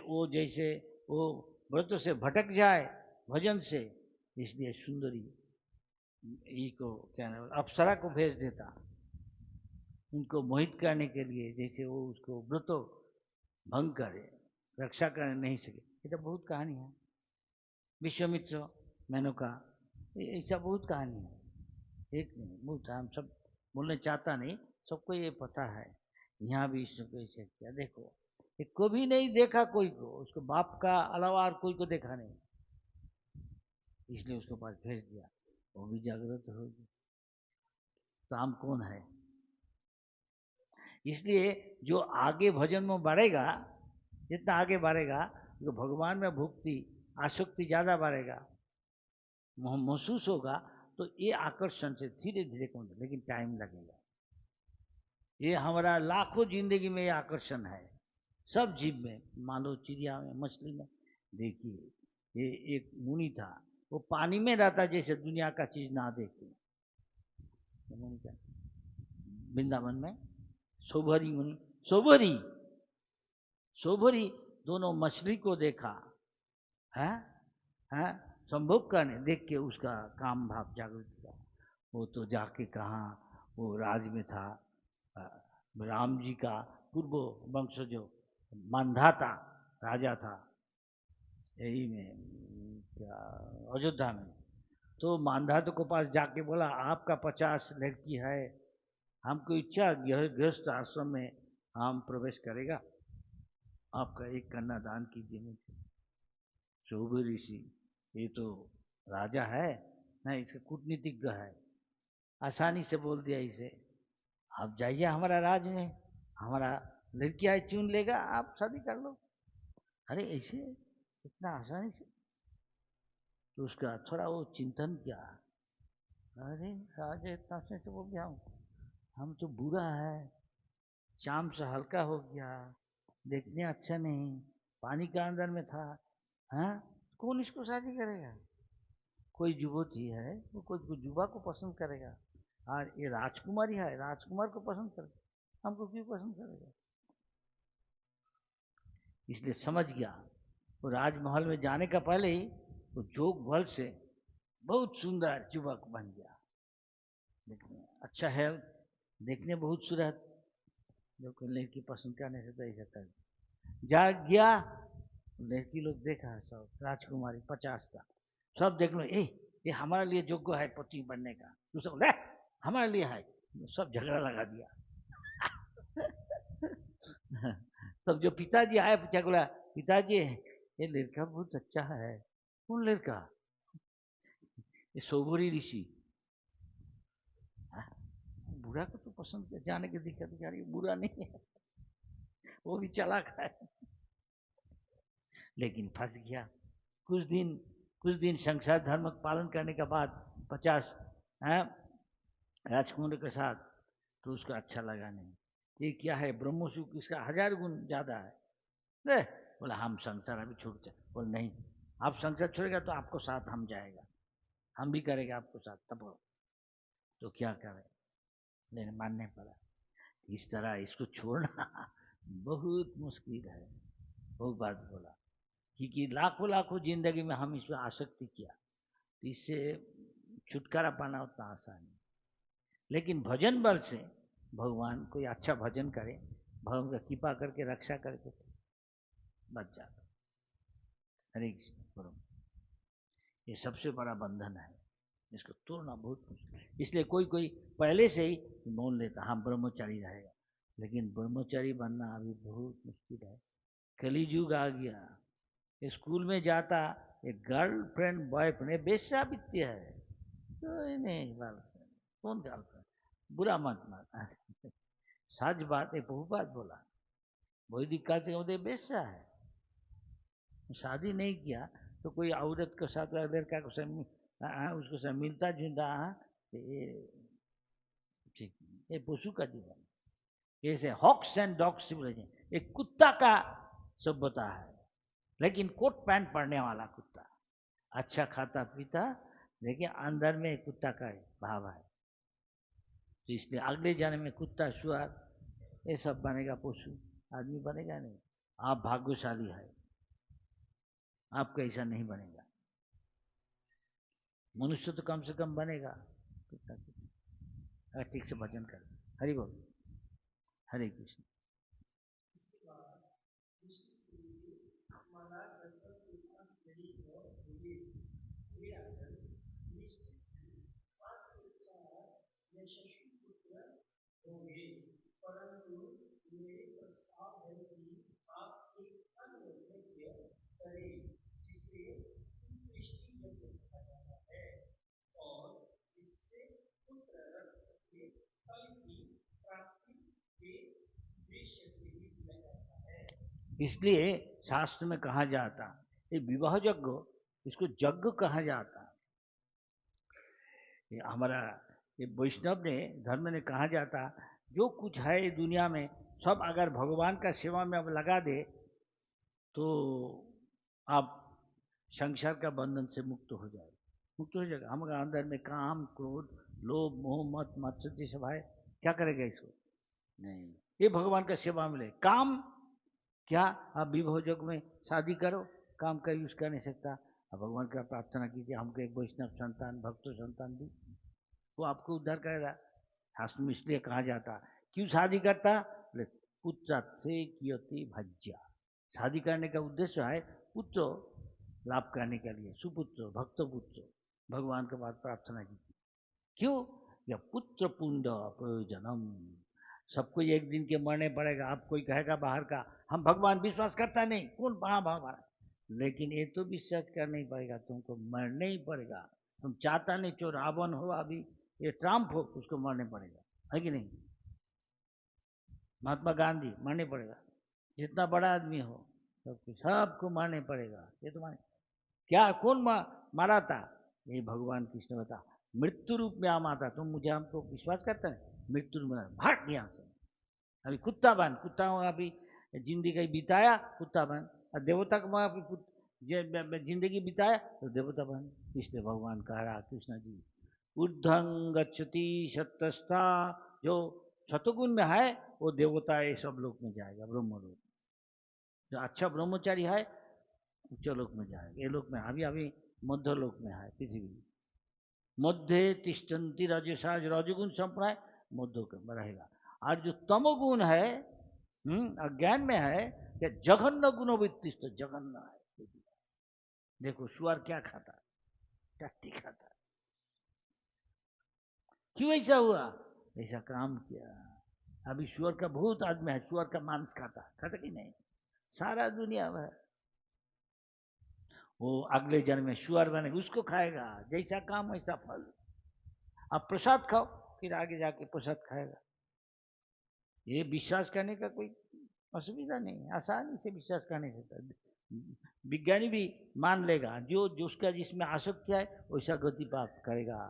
वो जैसे वो व्रत से भटक जाए भजन से, इसलिए सुंदरी को क्या नाम अप्सरा को भेज देता उनको मोहित करने के लिए, जैसे वो उसको व्रत भंग करे, रक्षा करने नहीं सके। ये तो बहुत कहानी है, विश्वामित्र मेनका, ऐसा बहुत कहानी है, एक नहीं बहुत। हम सब बोलने चाहता नहीं, सबको ये पता है। यहाँ भी इसको ऐसे किया, देखो को भी नहीं देखा कोई को, उसको बाप का अलावा और कोई को देखा नहीं, इसलिए उसको पास भेज दिया, वो भी जागृत होगी। तो हम कौन है? इसलिए जो आगे भजन में बढ़ेगा, जितना आगे बढ़ेगा तो भगवान में भक्ति आसक्ति ज्यादा बढ़ेगा, महसूस होगा, तो ये आकर्षण से धीरे धीरे कम, लेकिन टाइम लगेगा। ये हमारा लाखों जिंदगी में ये आकर्षण है, सब जीव में, मानो चिड़िया में, मछली में। देखिए ये एक मुनि था, वो पानी में रहता, जैसे दुनिया का चीज ना देखे। मुनि का वृंदावन में सोभरी मुनि, सोभरी दोनों मछली को देखा है, संभोग करने, देख के उसका काम भाव जागृत हुआ। वो तो जाके कहा, वो राज में था, राम जी का पूर्व वंश जो मांधाता राजा था, यही में क्या अयोध्या में। तो मांधाता को पास जाके बोला आपका 50 लड़की है, हमको इच्छा गृहस्थ आश्रम में हम प्रवेश करेगा, आपका एक कन्या दान कीजिए मुझे। शोभ ऋषि, ये तो राजा है ना, इसका कूटनीतिज्ञ है, आसानी से बोल दिया इसे, आप जाइए हमारा राज में, हमारा लड़की आए चुन लेगा, आप शादी कर लो। अरे ऐसे इतना आसानी से? तो उसका थोड़ा वो चिंतन किया, अरे राजा इतना से बोल गया हूँ, हम तो बुरा है, चाम से हल्का हो गया, देखने अच्छा नहीं, पानी का अंदर में था, हाँ कौन इसको शादी करेगा? कोई युवती है वो कोई युवा को पसंद करेगा, और ये राजकुमारी है, राजकुमार को पसंद करेगा, हमको क्यों पसंद करेगा? इसलिए समझ गया, वो राजमहल में जाने का पहले ही वो जोग बल से बहुत सुंदर युवक बन गया, देखने अच्छा हेल्थ, देखने बहुत सूरत, जो कोई लड़की पसंद करने से तो ऐसा कर जा गया। लड़की लोग देखा सब, राजकुमारी 50 का, सब देख लो, ये हमारे लिए योग्य है पति बनने का, तू सब ले हमारे लिए है, सब झगड़ा लगा दिया। तब जो पिताजी आए पूछा, बोला पिताजी ये लड़का बहुत अच्छा है। कौन लड़का? ये सोबरी ऋषि। बुरा को तो पसंद किया, जाने के दिक्कत यार, बुरा नहीं है, वो भी चालाक है, लेकिन फंस गया। कुछ दिन संसार धर्म पालन करने के बाद 50 राजकुमार के साथ, तो उसको अच्छा लगा नहीं, ये क्या है ब्रह्मसुख, इसका 1000 गुण ज्यादा है। दे बोला हम संसार अभी छोड़, बोल नहीं, आप संसार छोड़ेगा तो आपको साथ हम जाएगा, हम भी करेगा आपको साथ, तब तो क्या करे, लेकिन मानने पड़ा। इस तरह इसको छोड़ना बहुत मुश्किल है। बहुत बात बोला, क्योंकि लाखों लाखों जिंदगी में हम इसमें आसक्ति किया, तो इससे छुटकारा पाना उतना आसान नहीं। लेकिन भजन बल से भगवान कोई अच्छा भजन करे, भगवान का कृपा करके रक्षा करके बच जाता। हरे कृष्ण। ये सबसे बड़ा बंधन है, इसको तोड़ना बहुत मुश्किल। इसलिए कोई कोई पहले से ही बोल लेता हम ब्रह्मचारी रहेगा, लेकिन ब्रह्मचारी बनना अभी बहुत मुश्किल है। कलियुग आ गया, स्कूल में जाता एक गर्लफ्रेंड बॉयफ्रेंड बेश्यावित्य है, तो नहीं गर्लफ्रेंड, कौन गर्लफ्रेंड, बुरा मत मानना, सच बात है, बहुत बात बोला, वैदिक काल से बेश्या है, शादी नहीं किया तो कोई औरत के साथ लड़का को उसको से मिलता जुलता, ठीक, ये पशु का जीवन, जैसे हॉक्स एंड डॉग्स सिविलाइजेशन, एक कुत्ता का सभ्यता है, लेकिन कोट पैंट पहनने वाला कुत्ता, अच्छा खाता पीता, लेकिन अंदर में कुत्ता का भाव है। तो इसलिए अगले जन्म में कुत्ता सुअर ये सब बनेगा, पशु आदमी बनेगा नहीं। आप भाग्यशाली है, आपका ऐसा नहीं बनेगा, मनुष्य तो कम से कम बनेगा कुत्ता की। ठीक से भजन कर, हरि बोल, हरे कृष्ण। यशस्वी पुत्र होंगे, परंतु मेरे प्रस्ताव है कि आप एक अन्य यज्ञ करें, जिसे दृष्टि यज्ञ कहा जाता है, और जिससे पुत्र रत्न के फल की प्राप्ति के उद्देश्य से भी किया जाता है। इसलिए शास्त्र में कहा जाता ये विवाह यज्ञ, इसको यज्ञ कहा जाता। ये हमारा ये वैष्णव ने धर्म ने कहा जाता, जो कुछ है दुनिया में सब अगर भगवान का सेवा में अब लगा दे तो आप संसार का बंधन से मुक्त हो जाए, मुक्त हो जाएगा। हमारे अंदर में काम क्रोध लोभ मोह मत मत्सर्य सब है, क्या करेगा इसको? नहीं, ये भगवान का सेवा में ले। काम क्या, आप विवाह योग में शादी करो, काम का यूज कर नहीं सकता, अब भगवान का प्रार्थना कीजिए हमको एक वैष्णव संतान भक्त संतान दी, वो आपको उद्धार करेगा। शास्त्र में इसलिए कहा जाता, क्यों शादी करता, पुत्र से कियति भज्या, शादी करने का उद्देश्य है पुत्र लाभ करने के लिए, सुपुत्र भक्त पुत्र, भगवान के बाद प्रार्थना की। क्यों? या पुत्र पुंड प्रयोजनम, सबको एक दिन के मरने पड़ेगा। आप कोई कहेगा बाहर का हम भगवान विश्वास करता नहीं, कौन भगवान, लेकिन ये तो विश्वास करना ही पड़ेगा, तुमको मरना ही पड़ेगा। तुम चाहता नहीं, जो रावण हो अभी ये ट्रम्प हो उसको मारने पड़ेगा, है कि नहीं? महात्मा गांधी मारने पड़ेगा, जितना बड़ा आदमी हो सबको मारने पड़ेगा। ये तो माने क्या कौन मारा था? ये भगवान कृष्ण बता, मृत्यु रूप में आम आता। तुम मुझे हमको विश्वास करता है? मृत्यु रूप में भाग यहाँ से। अभी कुत्ता बन, कुत्ता अभी जिंदगी बिताया कुत्ता बन, और देवता को जिंदगी बिताया तो देवता बन। इसलिए भगवान कह रहा कृष्ण जी, ऊर्ध्वं गच्छति सत्तस्था, जो सतगुण में है वो देवता ये सब लोक में जाएगा, ब्रह्म लोक। जो अच्छा ब्रह्मचारी है उच्च लोक में जाएगा। ये लोक में अभी अभी मध्य लोक में है पृथ्वी। मध्य तिष्ठन्ति रजसा, रजगुण संप्रदाय मध्य में रहेगा। और जो तमोगुण है अज्ञान में है, क्या जघन्य गुणोवित्तिष्ठ, तो जघन्य है। देखो सुअर क्या खाता है, टट्टी खाता है। क्यों ऐसा हुआ? ऐसा काम किया। अभी सुअर का बहुत आदमी है, सुअर का मांस खाता कि नहीं? सारा दुनिया में वो अगले जन्म में सुअर बने, उसको खाएगा। जैसा काम वैसा फल। आप प्रसाद खाओ, फिर आगे जाके प्रसाद खाएगा। ये विश्वास करने का कोई असुविधा नहीं, आसानी से विश्वास करने से विज्ञानी भी मान लेगा। जो उसका जिसमें आसक्ति है वैसा गति प्राप्त करेगा।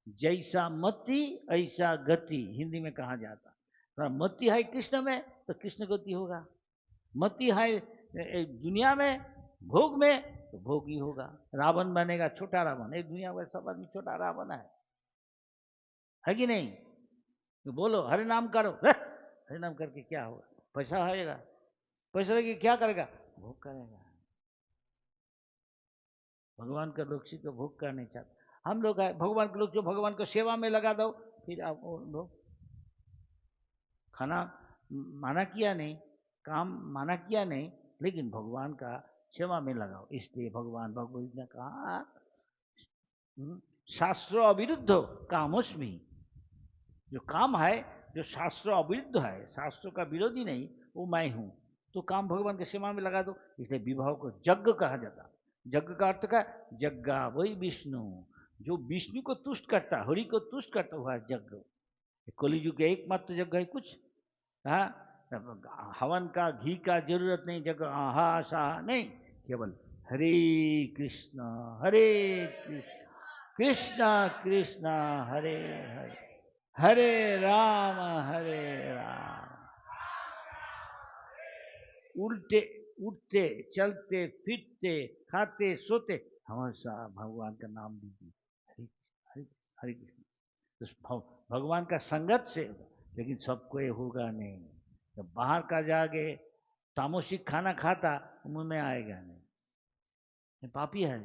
जैसा मति ऐसा गति, हिंदी में कहा जाता। तो मति है कृष्ण में तो कृष्ण गति होगा, मति है दुनिया में भोग में तो भोग ही होगा। रावण बनेगा, छोटा रावण। एक दुनिया में सब आदमी छोटा रावण है कि नहीं? तो बोलो हरे नाम करो, हरे नाम करके क्या होगा? पैसा आएगा, पैसा लेके क्या करेगा? भोग करेगा। भगवान का लोग को भोग करना नहीं चाहते। हम लोग है भगवान के लोग, जो भगवान को सेवा में लगा दो, फिर आप भोग। खाना माना किया नहीं, काम माना किया नहीं, लेकिन भगवान का सेवा में लगाओ। इसलिए भगवान भगवत ने कहा शास्त्र अविरुद्ध कामोस्मि। जो काम है जो शास्त्र अविरुद्ध है, शास्त्रों का विरोधी नहीं, वो मैं हूं। तो काम भगवान के सेवा में लगा दो। इसलिए विवाह को यज्ञ कहा जाता। यज्ञ का अर्थ का यज्ञा वही विष्णु, जो विष्णु को तुष्ट करता, हरि को तुष्ट करता हुआ यज्ञ। कलियुग के एकमात्र यज्ञ है कुछ। हाँ, हवन का घी का जरूरत नहीं, जगह आहा सा नहीं, केवल हरे कृष्ण कृष्ण कृष्ण हरे हरे, हरे राम उल्टे उठते चलते फिरते खाते सोते हमेशा भगवान का नाम लीजिए, हरे हरे हरे कृष्ण। तो भगवान का संगत से, लेकिन सबको ये होगा नहीं। जब बाहर का जाके तामसिक खाना खाता मुंह में आएगा नहीं, ये पापी है।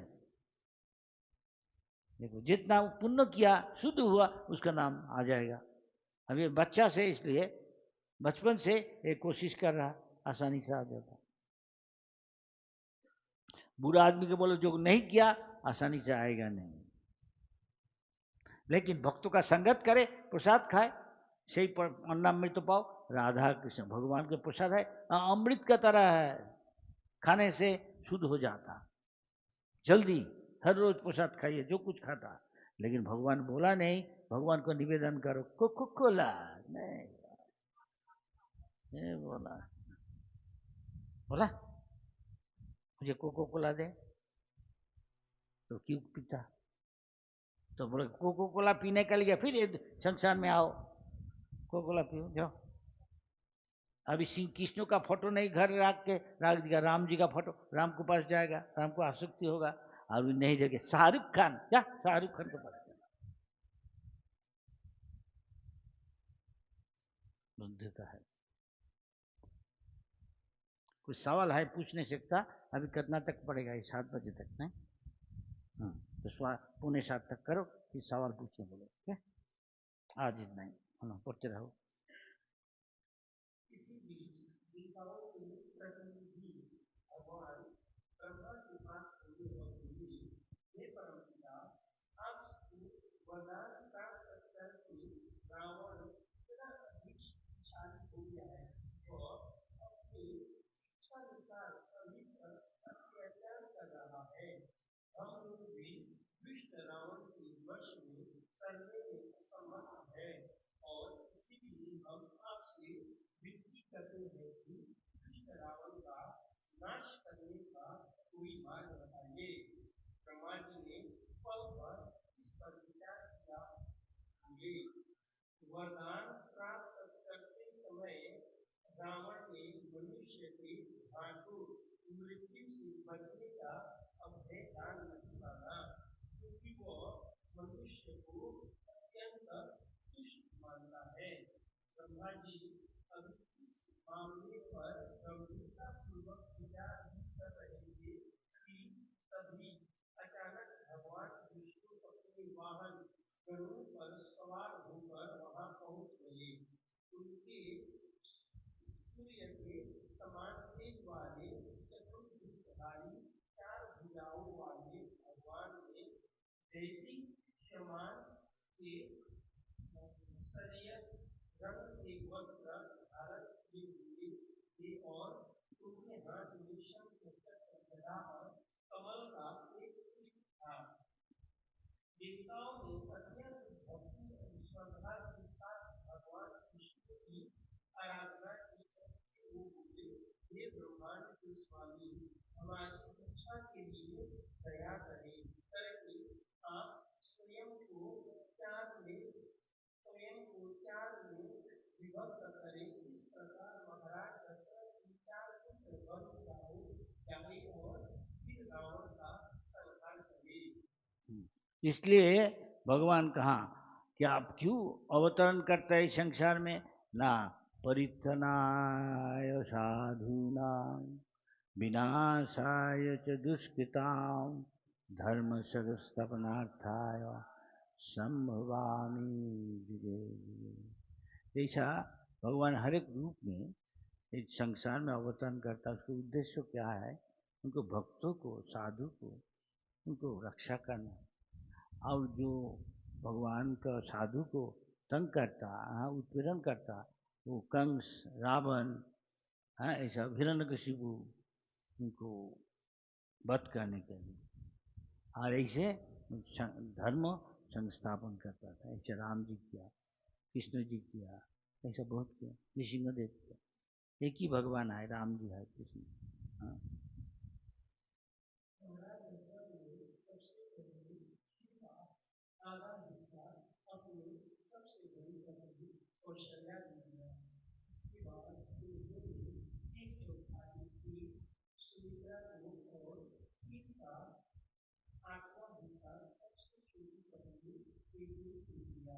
देखो जितना पुण्य किया शुद्ध हुआ उसका नाम आ जाएगा। अभी बच्चा से, इसलिए बचपन से एक कोशिश कर रहा, आसानी से आ जाता। बुरा आदमी के बोलो जो नहीं किया आसानी से आएगा नहीं, लेकिन भक्तों का संगत करे, प्रसाद खाए, सही पर अन्नामृत तो पाओ। राधा कृष्ण भगवान के प्रसाद है, अमृत का तरह है, खाने से शुद्ध हो जाता जल्दी। हर रोज प्रसाद खाइए जो कुछ खाता, लेकिन भगवान बोला नहीं भगवान को निवेदन करो कोको कोला नहीं, बोला बोला मुझे कोको कोला दे, तो क्यों पीता? तो बोले कोको कोला पीने के लिए फिर संसार में आओ, कोको कोला पियो जाओ। अभी श्री कृष्ण का फोटो नहीं घर रख दिया, राम जी का फोटो, राम के पास जाएगा, राम को आसक्ति होगा। और नहीं जगह शाहरुख खान, क्या शाहरुख खान के पास बुद्धिता है। कुछ सवाल है पूछ नहीं सकता, अभी कितना तक पड़ेगा? ये 7 बजे तक नहीं? तो 6:45 तक करो, फिर सवाल पूछने बोलो। ठीक है, आज इतना ही, है ना? पढ़ते रहो। इसी बीच दीपावली के प्रतिनिधि भगवान ब्रह्मा के पास गए और बोले, हे परमपिता, आपसे वरदान प्राप्त करके रावण इतना अधिक शक्तिशाली हो गया है और अपनी इच्छानुसार सभी पर अत्याचार कर रहा है। हम लोग भी दुष्ट रावण के वश में करने में कोई मार्ग बताइए। ब्रह्मा जी ने पल भर इस पर विचार किया। बोले, वरदान प्राप्त करते समय रावण ने मनुष्य के हाथों मृत्यु से बचने का अभय दान नहीं मांगा, क्योंकि वह मनुष्य को अत्यंत तुष्ट मानता है। ब्रह्मा जी अभी इस मामले पर गंभीरता पूर्वक विचार भी कर रहे थे कि तभी अचानक भगवान विष्णु अपने वाहन गरुड़ पर सवार होकर वहां पहुंच गए। उनके सूर्य के समान तेज वाले चतुर्भुजधारी चार भुजाओं वाले भगवान ने दैतिक समान के सरियस रंग के वस्त्र धारण किए हुए थे और उनके हाथ में शंख चक्र गदा और कमल का एक पुष्प था। देवताओं ने अत्यंत भक्ति और श्रद्धा के साथ भगवान विष्णु की आराधना की। वो बोले, हे ब्रह्मांड के स्वामी, हमारी रक्षा के लिए दया करें करके आप स्वयं को चार में विभक्त करें। इस प्रकार महाराज दशरथ की चार पुत्र बन जाए और फिर रावण का संहार करे। इसलिए भगवान कहा कि आप क्यों अवतरण करते हैं संसार में, ना परित्राणाय साधूनां विनाशाय च दुष्कृतां धर्म संस्थापनार्थाय संभवामि युगे युगे। ऐसा भगवान हर एक रूप में इस संसार में अवतरण करता है। उसका उद्देश्य क्या है? उनको भक्तों को, साधु को, उनको रक्षा करना। और जो भगवान का साधु को तंग करता, उत्पीड़न करता, वो कंस, रावण, ऐसा हिरण्यकशिपु, उनको वध करने के लिए, और ऐसे धर्म संस्थापन करता था। ऐसे राम जी किया, कृष्ण जी किया, ऐसा बहुत किया, नृसिंहदेव किया। एक ही भगवान है, राम जी है, कृष्ण। हाँ, आधा हिस्सा अपने सबसे बड़ी पत्नी कौशल्या ने दिया। इसके बाद उन्होंने एक चौथाई की सुमित्रा को और फिर का आठवां हिस्सा सबसे छोटी पत्नी केतु को दिया।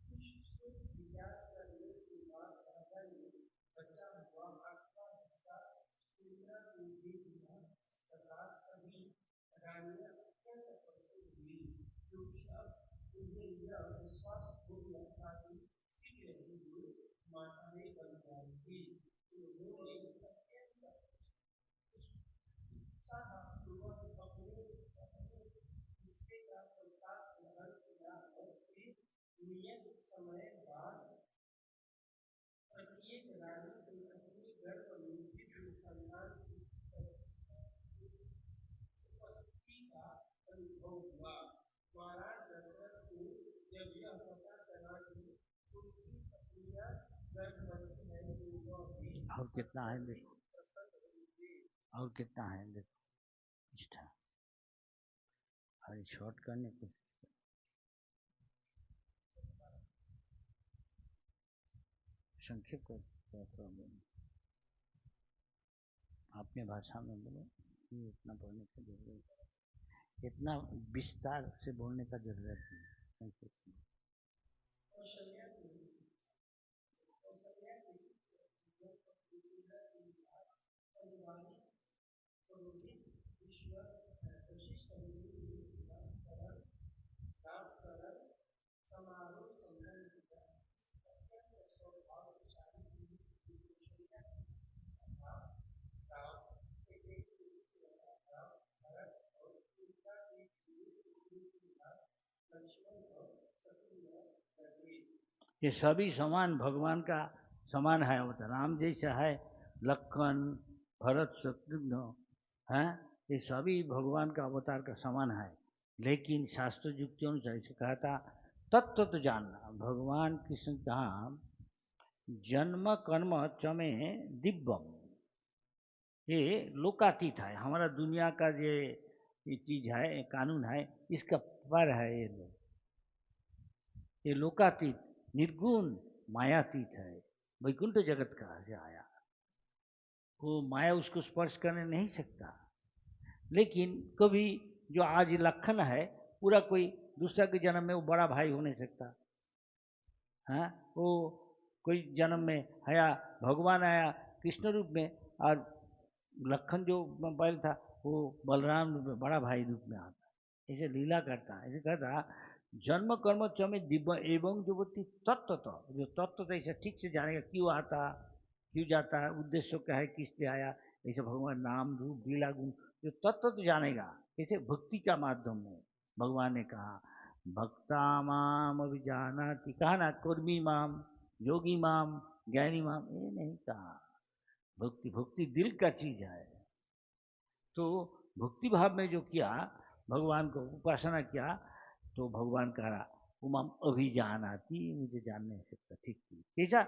कुछ सोच विचार करने के बाद राजा ने बचा हुआ आठवां हिस्सा सुमित्रा को दे दिया। इस प्रकार सभी रानियां अत्यंत प्रसन्न हुई, क्योंकि अब उन्हें यह विश्वास हो गया था कि शीघ्र ही वो माताएं बन जाएंगी। उन्होंने अत्यंत उत्साहपूर्वक अपने हिस्से का प्रसाद ग्रहण किया और फिर नियत समय बाद प्रत्येक रानी को अपने गर्भ में दिव्य संतान की उपस्थिति का अनुभव हुआ। महाराज दशरथ को जब यह पता चला कि उनकी पत्नियां गर्भवती हैं, तो वह भी और कितना है देखो, प्रसन्न हुए। और कितना है देखो, निष्ठा। और शॉर्ट करने को संक्षेप कर अपने भाषा में बोलो। ये इतना बोलने का जरूरत है, इतना विस्तार से बोलने का जरूरत नहीं, संक्षेप में। कौशल्या के परिवारिक पुरोहित ईश्वर वशिष्ठ मुनि ने नामकरण समारोह संपन्न किया। इस अत्यंत सौभाग्यशाली दिन की कौशल्या तथा राम के एक पुत्र राम, भरत और सीता के लक्ष्मण और शत्रुघ्न लगे। ये सभी समान भगवान का समान है, वो राम जैसा है, लक्ष्मण, भरत, शत्रुघ्न है, ये सभी भगवान का अवतार का समान है। लेकिन शास्त्र युक्तियों से ऐसे कहा था, तत्व तो जानना। भगवान कृष्ण कहा, जन्म कर्म च में दिव्यम, ये लोकातीत है, हमारा दुनिया का ये चीज है, ये कानून है, इसका पर है ये लोग। ये लोकातीत निर्गुण मायातीत है, वैकुंठ जगत कहा से आया, वो माया उसको स्पर्श करने नहीं सकता। लेकिन कभी जो आज लक्षण है, पूरा कोई दूसरा के जन्म में वो बड़ा भाई हो नहीं सकता। हाँ, वो कोई जन्म में आया, भगवान आया कृष्ण रूप में, और लखन जो पहले था वो बलराम रूप में, बड़ा भाई रूप में आता, ऐसे लीला करता, ऐसे कहता जन्म कर्म चमे दिव्य एवं जो बोलती तत्व, जो तत्व तो ऐसे ठीक से जानेगा, क्यों आता, क्यों जाता है, उद्देश्य क्या है, किस लिए आया, ऐसे भगवान नाम रूप लीला गुण जो तत्व तो जानेगा। ऐसे भक्ति का माध्यम में भगवान ने कहा भक्ता माम अभिजानाति, कहा ना कर्मी माम, योगी माम, ज्ञानी माम, ये नहीं कहा। भक्ति भक्ति दिल का चीज है। तो भक्ति भाव में जो किया, भगवान को उपासना किया, तो भगवान कह रहा उमाम अभिजानाति, मुझे जान नहीं सकता ठीक ठीक, कैसा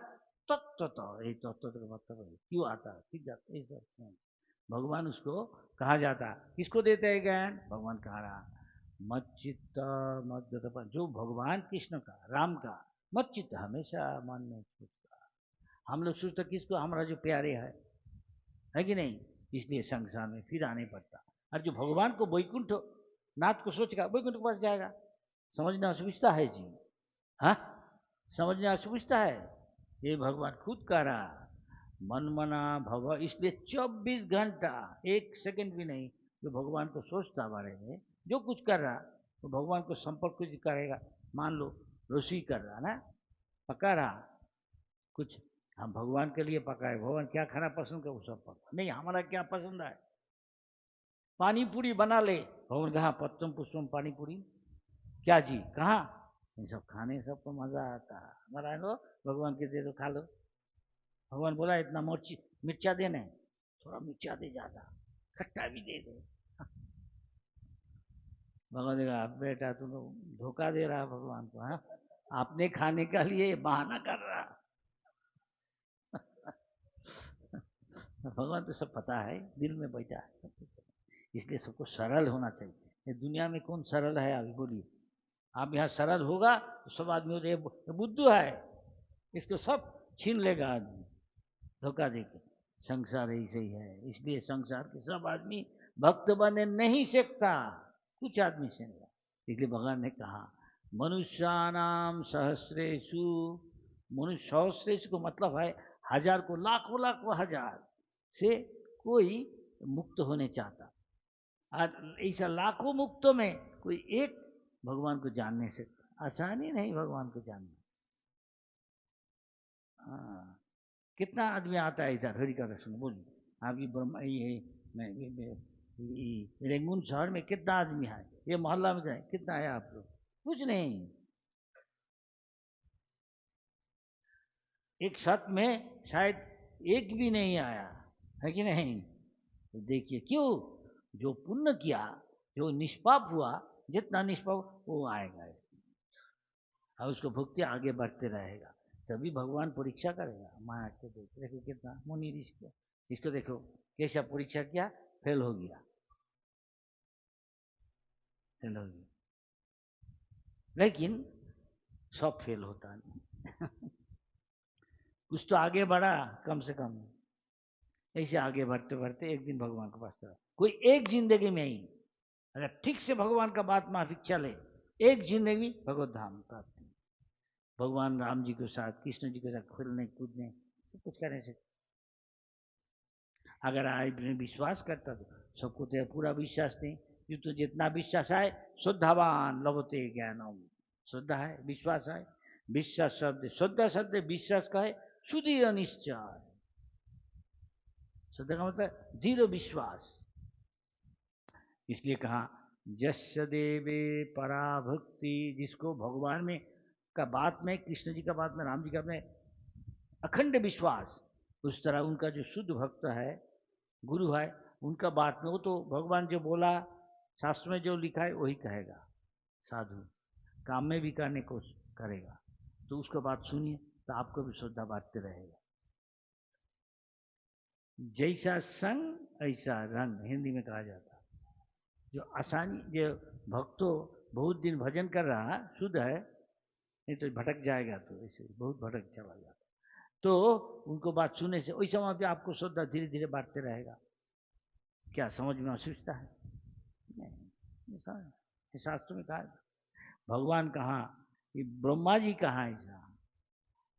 तत्व, तो ये तत्व का मतलब है क्यों आता, ठीक जाता ऐसा। भगवान उसको कहा जाता, किसको देते हैं ज्ञान, भगवान कह रहा मच्चित्त मद्गत, जो भगवान कृष्ण का, राम का मच्चित्त, हमेशा मन में सोचता। हम लोग सोचते किसको, हमारा जो प्यारे है कि नहीं, इसलिए संसार में फिर आने पड़ता। और जो भगवान को वैकुंठ नाथ को सोचेगा, वैकुंठ के पास जाएगा। समझना असुविधा है जी, हाँ, समझना असुविधा है। ये भगवान खुद कह रहा मन मना भव, इसलिए 24 घंटा 1 सेकंड भी नहीं जो भगवान को सोचता बारे में, जो कुछ कर रहा तो भगवान को संपर्क कुछ करेगा। मान लो रसोई कर रहा ना, पका रहा कुछ, हम भगवान के लिए पकाए, भगवान क्या खाना पसंद करे वो सब पका, नहीं हमारा क्या पसंद है, पानी पूरी बना ले, भगवान कहा पत्तम पुष्पम पानी पूरी, क्या जी कहाँ, इन सब खाने सबको मजा आता है, हमारा लो भगवान के दे दो खा लो। भगवान बोला इतना मिर्चा देने, थोड़ा मिर्चा दे, ज्यादा खट्टा भी दे दे। भगवान देखा बेटा तुम तो धोखा दे रहा है भगवान को, हाँ, आपने खाने का लिए बहाना कर रहा। भगवान तो सब पता है, दिल में बैठा है, इसलिए सबको सरल होना चाहिए। ये दुनिया में कौन सरल है अभी बोलिए, आप यहाँ सरल होगा तो सब आदमी ये बुद्धू है, इसको सब छीन लेगा आदमी धोखा देके। संसार ऐसे ही है, इसलिए संसार के सब आदमी भक्त बने नहीं सकता, कुछ आदमी से नहीं। इसलिए भगवान ने कहा मनुष्यानाम सहस्रेशु, मनुष्य सहस्रेशु को मतलब है हजार को, लाखों लाखों हजार से कोई मुक्त होने चाहता, और ऐसा लाखों मुक्तों में कोई एक भगवान को जान नहीं सकता। आसानी नहीं भगवान को जानना। हाँ, कितना आदमी आता है इधर हरि का दर्शन, बोलिए आपकी ब्रह्म ये रेंगून शहर में कितना आदमी है, ये मोहल्ला में जाए कितना है आप लोग, कुछ नहीं। एक छत में शायद एक भी नहीं आया है कि नहीं। तो देखिए क्यों, जो पुण्य किया, जो निष्पाप हुआ, जितना निष्पाप वो आएगा, और उसको भक्ति आगे बढ़ते रहेगा, तभी भगवान परीक्षा करेगा। माया के देखो कितना मुनि ऋषि, इसको देखो कैसा परीक्षा किया, फेल हो गया, फेल हो गया, लेकिन सब फेल होता नहीं। कुछ तो आगे बढ़ा कम से कम, ऐसे आगे बढ़ते बढ़ते एक दिन भगवान के पास चला। कोई एक जिंदगी में ही अगर ठीक से भगवान का बात माफिक चले, एक जिंदगी भगवत धाम प्राप्ति, भगवान राम जी के साथ, कृष्ण जी के साथ खेलने कूदने सब कुछ करने से। अगर आपने विश्वास करता तो सबको तो पूरा विश्वास नहीं, क्यों तो जितना विश्वास है शुद्धवान लभते ज्ञानम, श्रद्धा है विश्वास है, विश्वास शब्द श्रद्धा शब्द विश्वास का है, शुद्धि अनिश्चय, श्रद्धा का मतलब दृढ़ विश्वास। इसलिए कहा जस्य देवे पराभक्ति, जिसको भगवान में का बात में, कृष्ण जी का बात में, राम जी का में अखंड विश्वास, उस तरह उनका जो शुद्ध भक्त है, गुरु है, उनका बात में वो तो भगवान जो बोला, शास्त्र में जो लिखा है वही कहेगा, साधु काम में भी करने को करेगा, तो उसका बात सुनिए तो आपको भी श्रद्धा बांटते रहेगा। जैसा संग ऐसा रंग हिंदी में कहा जाता है। जो आसानी, जो भक्तों बहुत दिन भजन कर रहा शुद्ध है, नहीं तो भटक जाएगा, तो ऐसे बहुत भटक चला जाता, तो उनको बात सुनने से वही समय पे आपको श्रद्धा धीरे धीरे बढ़ते रहेगा। क्या समझ में असुविधा है? नहीं, शास्त्र में कहा भगवान कहाँ, ब्रह्मा जी कहाँ, ऐसा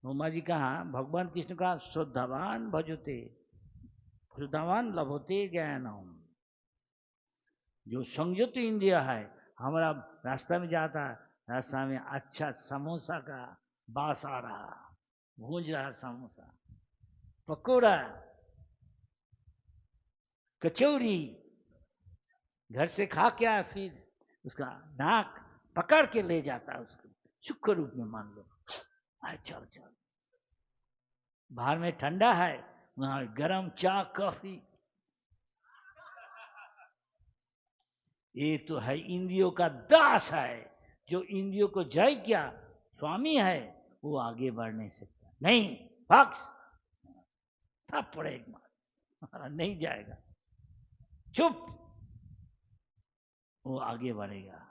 ब्रह्मा जी कहाँ, भगवान कृष्ण कहा श्रद्धावान भजते, श्रद्धावान लभते ज्ञानम। जो संयत इंद्रिय है, हमारा रास्ता में जाता, रास्ता में अच्छा समोसा का बास आ रहा, भूंज रहा समोसा, पकौड़ा, कचौड़ी, घर से खा के आया, फिर उसका नाक पकड़ के ले जाता, उसको सुख रूप में मान लो। अच्छा अच्छा, बाहर में ठंडा है, वहां गरम चाय कॉफी। ये तो है इंद्रियों का दास है। जो इंद्रियों को जय किया स्वामी है, वो आगे बढ़ नहीं सकता। नहीं पक्ष तब पड़ेगा, नहीं जाएगा, चुप, वो आगे बढ़ेगा।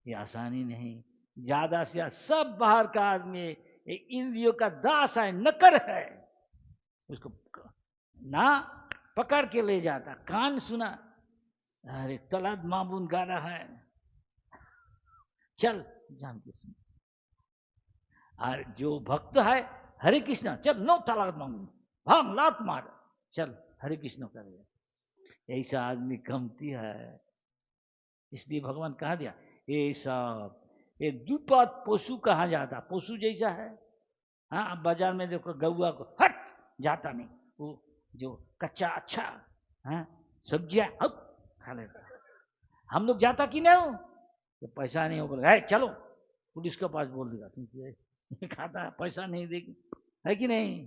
ये आसानी नहीं। ज्यादा से ज्यादा सब बाहर का आदमी इंद्रियों का दास है, नकर है, उसको ना पकड़ के ले जाता। कान सुना, अरे तलाद मामून गा रहा है, चल जान के सुन। और जो भक्त है, हरे कृष्ण, चल नो तलाद मामून, भाग लात मार, चल हरे कृष्ण करेगा। ऐसा आदमी कमती है। इसलिए भगवान कहा दिया, ये सब ये दुपात पशु कहा जाता, पशु जैसा है। हाँ, बाजार में देखो गौआ को हट जाता नहीं, वो जो कच्चा अच्छा हाँ सब्जियां खा लेता। हम लोग जाता कि नहीं, तो पैसा नहीं हो बोले चलो पुलिस के पास बोल देगा, तुम खाता पैसा नहीं देगी, है कि नहीं।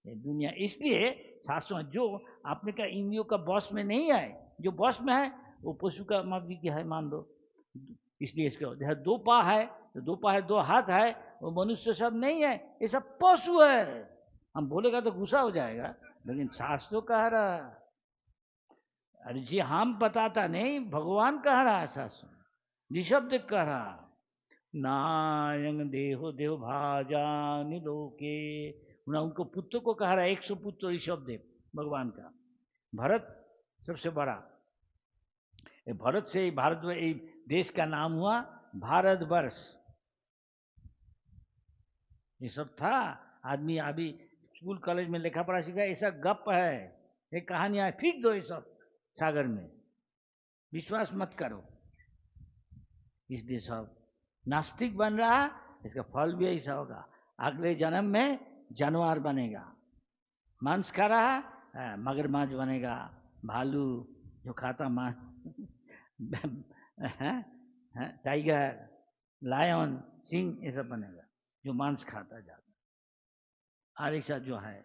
ये दुनिया, इसलिए शास्त्रों जो आपने कहा इंद्रियों का बॉस में नहीं है, जो बॉस में है वो पशु का माफी की है, मान दो। इसलिए इसका दो पा है, तो दो पा है, दो हाथ है, वो मनुष्य सब नहीं है, ये सब पशु है। हम बोलेगा तो गुस्सा हो जाएगा, लेकिन शास्त्रों कह रहा, अरे जी हम बताता नहीं, भगवान कह रहा है, शास्त्र निशब्द कह रहा, नायंग देहो देव भाजा निलोके। उनको पुत्र को कह रहा है, 100 पुत्र ऋषभ देव भगवान का। भरत सबसे बड़ा, भरत से भारत देश का नाम हुआ भारतवर्ष। ये सब था। आदमी अभी स्कूल कॉलेज में लेखा पढ़ा सीखा, ऐसा गप है, ये कहानियां फेंक दो ये सब सागर में, विश्वास मत करो। इसलिए सब नास्तिक बन रहा, इसका फल भी ऐसा होगा, अगले जन्म में जानवर बनेगा, मांस खा रहा मगरमच्छ बनेगा, भालू जो खाता मांस, टाइगर, लायन, सिंह, ये सब बनेगा जो मांस खाता जाता। और ऐसा जो है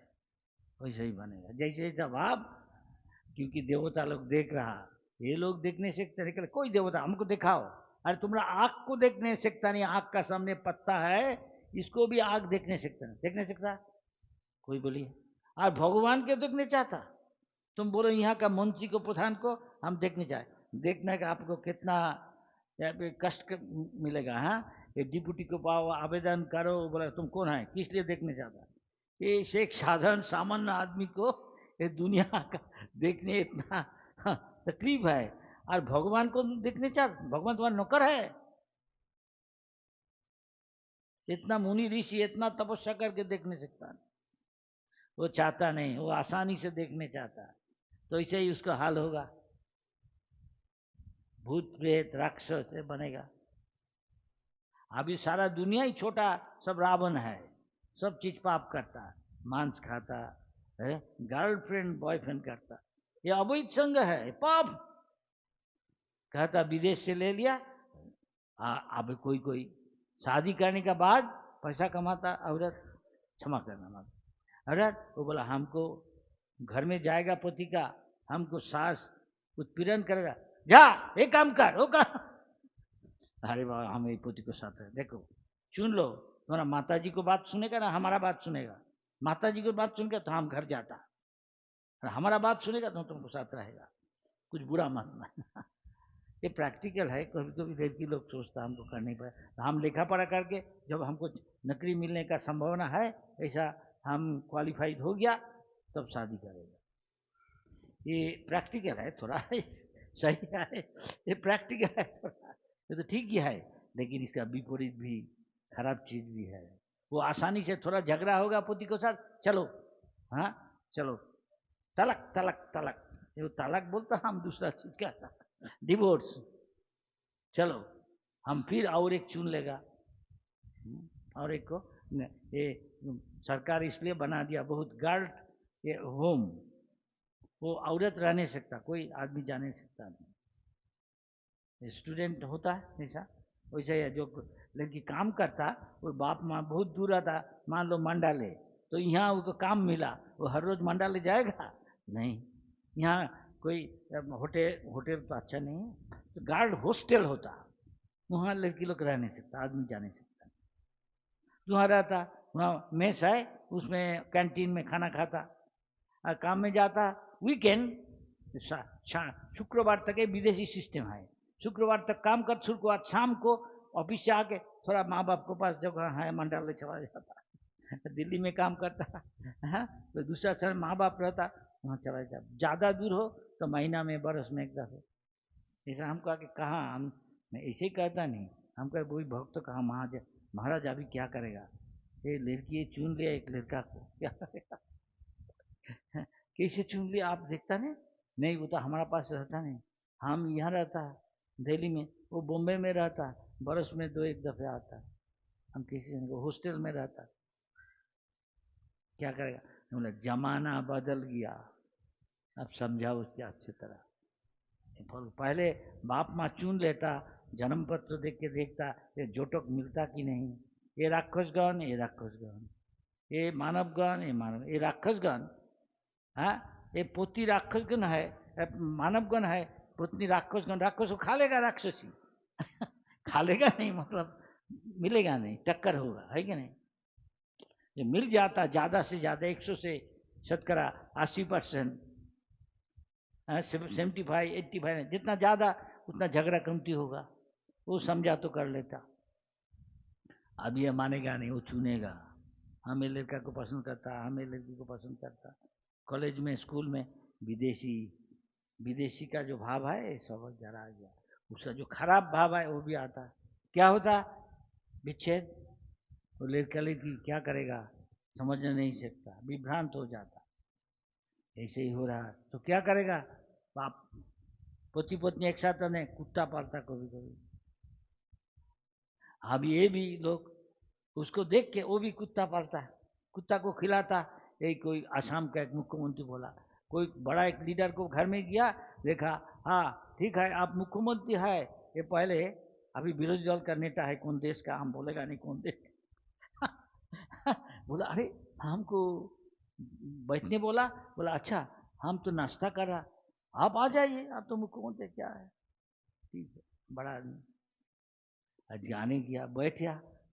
वैसे ही बनेगा, जैसे जब आप, क्योंकि देवता लोग देख रहा, ये लोग देखने सकते थे, कोई देवता हमको दिखाओ, अरे तुम्हारा आँख को देख नहीं सकता, नहीं आँख का सामने पत्ता है, इसको भी आँख देख नहीं सकता, देख नहीं सकता कोई, बोलिए। और भगवान के देखने चाहता, तुम बोलो यहाँ का मंत्री को, प्रधान को हम देखने चाहे, देखने का आपको कितना कष्ट मिलेगा। हाँ, ये डिप्यूटी को पाओ, आवेदन करो, बोला तुम कौन है, किस लिए देखने चाहता। ये एक साधारण सामान्य आदमी को ये दुनिया का देखने इतना तकलीफ है, और भगवान को देखने चाह, भगवान तुम्हारा नौकर है, इतना मुनि ऋषि इतना तपस्या करके देख नहीं सकता, वो चाहता नहीं, वो आसानी से देखने चाहता, तो ऐसे ही उसका हाल होगा, भूत प्रेत राक्षस से बनेगा। अभी सारा दुनिया ही छोटा, सब रावण है, सब चीज पाप करता, मांस खाता है, गर्लफ्रेंड बॉयफ्रेंड करता, ये अवैध संग है, पाप। कहता विदेश से ले लिया, अब कोई कोई शादी करने के बाद पैसा कमाता औरत, क्षमा करना औरत, वो बोला हमको घर में जाएगा पति का, हमको सास उत्पीड़न करेगा, जा एक काम कर, वो काम। अरे बाबा हम एक पति को साथ है, देखो सुन लो, तुम्हारा माता जी को बात सुनेगा ना, हमारा बात सुनेगा, माता जी को बात सुन के तो हम घर जाता, और हमारा बात सुनेगा तो तुमको साथ रहेगा, कुछ बुरा मत मानना। ये प्रैक्टिकल है। कभी कभी लड़की लोग सोचता हमको कर नहीं पाए, तो हम लेखा पढ़ा करके जब हमको नौकरी मिलने का संभावना है, ऐसा हम क्वालिफाइड हो गया, तब शादी करेगा। ये प्रैक्टिकल है थोड़ा सही है, ये प्रैक्टिकल है थोड़ा, ये तो ठीक ही है, लेकिन इसका विपरीत भी खराब चीज भी है। वो आसानी से थोड़ा झगड़ा होगा पति के साथ, चलो हाँ चलो तलक तलक तलक, ये तलाक बोलता हम दूसरा चीज का डिवोर्स, चलो हम फिर और एक चुन लेगा। और एक को ये सरकार इसलिए बना दिया बहुत गार्ड ये होम, वो औरत रह नहीं सकता, कोई आदमी जा नहीं सकता। स्टूडेंट होता है ऐसा, वैसे है जो लड़की काम करता, वो बाप माँ बहुत दूर आता, मान लो मंडाले, तो यहाँ उसको काम मिला, वो हर रोज मंडाले जाएगा नहीं। यहाँ कोई होटल होटल तो अच्छा नहीं है, तो गार्ड हॉस्टल होता, वहाँ लड़की लोग रह नहीं सकता, आदमी जा नहीं सकता। वहाँ रहता, वहाँ मेस है, उसमें कैंटीन में खाना खाता, और काम में जाता। वीकेंड शुक्रवार तक विदेशी सिस्टम है, शुक्रवार तक काम कर, शुक्रवार शाम को ऑफिस से आके थोड़ा माँ बाप के पास जगह है मंडाले चला जाता। दिल्ली में काम करता है, तो दूसरा शहर माँ बाप रहता, वहाँ चला जाता। ज़्यादा दूर हो तो महीना में बरस में एक दफे। ऐसा हमको आके कहा, हम मैं ऐसे ही कहता नहीं, हम कहे वही भक्त कहा महाराज अभी क्या करेगा, ये लड़की चुन लिया एक लड़का को, क्या करेगा कैसे चुन लिया आप देखता नहीं वो तो हमारा पास रहता नहीं, हम यहाँ रहता दिल्ली में, वो बॉम्बे में रहता, बरस में 2-1 दफे आता, हम किसी हॉस्टल में रहता, क्या करेगा। बोला जमाना बदल गया, अब समझाओ उसके अच्छी तरह। पहले बाप माँ चुन लेता, जन्म पत्र देख के देखता ये जोटक मिलता कि नहीं, ये राक्षसगण, ये राक्षसगण, ये मानवगण, ये मानव, ये राक्षसगण, हाँ ये पोती राक्षसगण है, मानवगण है, पत्नी राक्षसगण, राक्षस को खा लेगा राक्षसी खा लेगा नहीं, मतलब मिलेगा नहीं, टक्कर होगा, है कि नहीं। ये मिल जाता ज्यादा से ज्यादा 100 से 80%, 75, 85, जितना ज्यादा उतना झगड़ा कमती होगा, वो समझा तो कर लेता। अब ये मानेगा नहीं, वो चुनेगा, हमें लड़का को पसंद करता, हमें लड़की को पसंद करता। कॉलेज में स्कूल में विदेशी का जो भाव है सब जरा आ गया, उसका जो खराब भाव है वो भी आता। क्या होता, विच्छेद, वो लड़का लड़की क्या करेगा समझ नहीं सकता, विभ्रांत हो जाता। ऐसे ही हो रहा, तो क्या करेगा बाप, पति पत्नी एक साथ नहीं, कुत्ता पालता कभी कभी। अब ये भी लोग उसको देख के वो भी कुत्ता पालता है, कुत्ता को खिलाता। यही कोई आसाम का एक मुख्यमंत्री बोला, कोई बड़ा एक लीडर को घर में गया, देखा हाँ ठीक है आप मुख्यमंत्री है, ये पहले अभी विरोधी दल का नेता है, कौन देश का हम बोलेगा नहीं कौन देश बोला अरे हमको बैठने बोला, बोला अच्छा हम तो नाश्ता कर रहा, आप आ जाइए, आप तो मुख्यमंत्री क्या है, ठीक है बड़ा आदमी। जाने गया,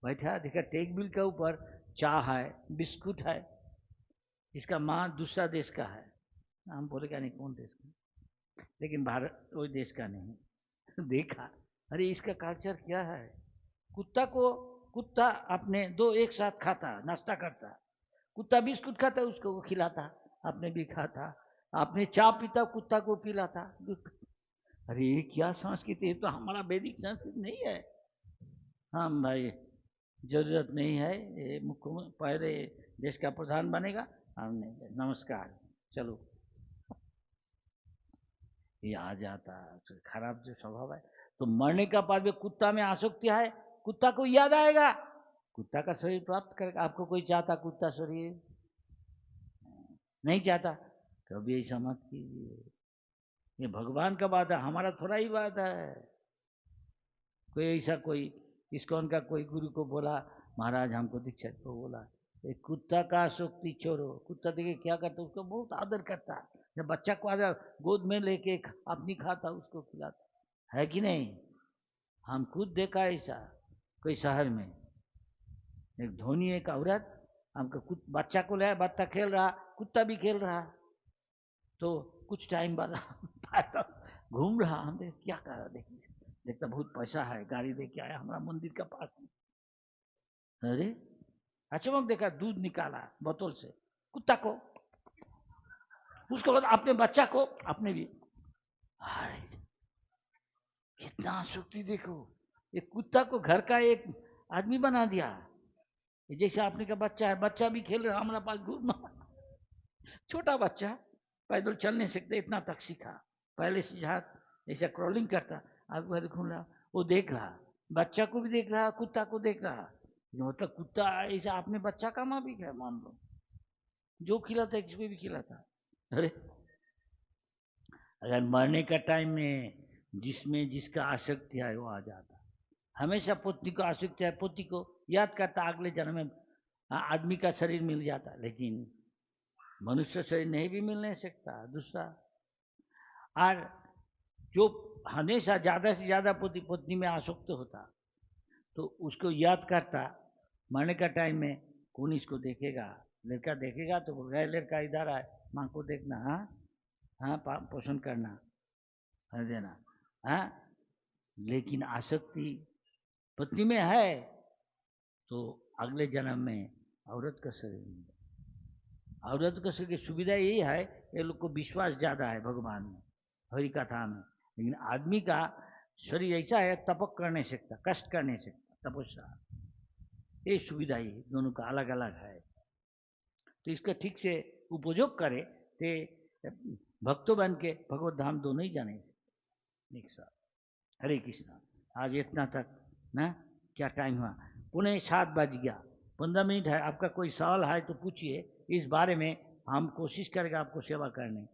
बैठा देखा टेबल के ऊपर चाय है, बिस्कुट है, इसका माँ दूसरा देश का है, हम बोलेगा नहीं कौन देश का, लेकिन भारत वो देश का नहीं देखा अरे इसका कल्चर क्या है, कुत्ता अपने 2 एक साथ खाता, नाश्ता करता, कुत्ता बिस्कुट खाता उसको वो खिलाता, अपने भी खाता, अपने चाय पीता कुत्ता को पिलाता। अरे ये क्या संस्कृति है, तो हमारा वैदिक संस्कृति नहीं है। हाँ भाई जरूरत नहीं है, ये मुख्यमंत्री पहले देश का प्रधान बनेगा, हम नहीं, नमस्कार चलो, ये आ जाता खराब जो स्वभाव है। तो मरने का बाद में कुत्ता में आसक्ति है, कुत्ता को याद आएगा, कुत्ता का शरीर प्राप्त करेगा। आपको कोई चाहता कुत्ता शरीर नहीं चाहता, कभी ऐसा मत कीजिए, ये भगवान का बात है, हमारा थोड़ा ही बात है। कोई ऐसा कोई इस्कॉन का कोई गुरु को बोला महाराज हमको दीक्षा को बोला, एक कुत्ता का आसक्ति छोड़ो, कुत्ता देखिए क्या करता, उसको बहुत आदर करता, जब बच्चा को आदर गोद में लेके अपनी खाता उसको खिलाता, है कि नहीं। हम खुद देखा ऐसा कोई शहर में, एक धोनी एक औरत हमको बच्चा को लाया, बच्चा खेल रहा, कुत्ता भी खेल रहा, तो कुछ टाइम बाद पैदल घूम रहा, हम देख क्या कर रहा, देखता बहुत पैसा है, गाड़ी लेके आया हमारा मंदिर का पास में। अरे अचानक देखा दूध निकाला बोतल से, कुत्ता को, उसके बाद अपने बच्चा को, अपने भी। अरे कितना आसक्ति देखो, एक कुत्ता को घर का एक आदमी बना दिया। जैसे आपने का बच्चा है, बच्चा भी खेल रहा हमारा पास घूमना, छोटा बच्चा पैदल चल नहीं सकते, इतना तक सीखा, पहले से जहाँ ऐसा क्रॉलिंग करता, अब घूम रहा, वो देख रहा, बच्चा को भी देख रहा, कुत्ता को देख रहा। मतलब कुत्ता ऐसा आपने बच्चा का माँ भी है, मान लो, जो खिलाता है किसको भी खिलाता। अरे अगर मरने का टाइम में जिसमें जिसका आसक्ति है वो आ जाता, हमेशा पत्नी को आसक्ति है, पति को याद करता, अगले जन्म में आदमी का शरीर मिल जाता, लेकिन मनुष्य शरीर नहीं भी मिल नहीं सकता दूसरा। और जो हमेशा ज्यादा से ज्यादा पति पत्नी में आसक्त होता, तो उसको याद करता, मरने का टाइम में कौन इसको देखेगा, लड़का देखेगा तो बोलेगा लड़का इधर आए, माँ को देखना, हाँ हाँ पोषण करना, है देना, हाँ। लेकिन आसक्ति पत्नी में है तो अगले जन्म में औरत का शरीर मिलेगा। औरत का शरीर की सुविधा यही है, ये लोग को विश्वास ज्यादा है भगवान में, हरि कथा में। लेकिन आदमी का शरीर ऐसा है, तपक कर नहीं सकता, कष्ट कर नहीं सकता, तपस्या, ये सुविधा ही दोनों का अलग अलग है। तो इसका ठीक से उपयोग करे तो भक्तों बन के भगवत धाम दोनों ही जाने एक साथ। हरे कृष्णा। आज इतना तक ना, क्या टाइम हुआ, पुणे 7 बज गया, 15 मिनट है। आपका कोई सवाल है तो पूछिए, इस बारे में हम कोशिश करेगा आपको सेवा करने।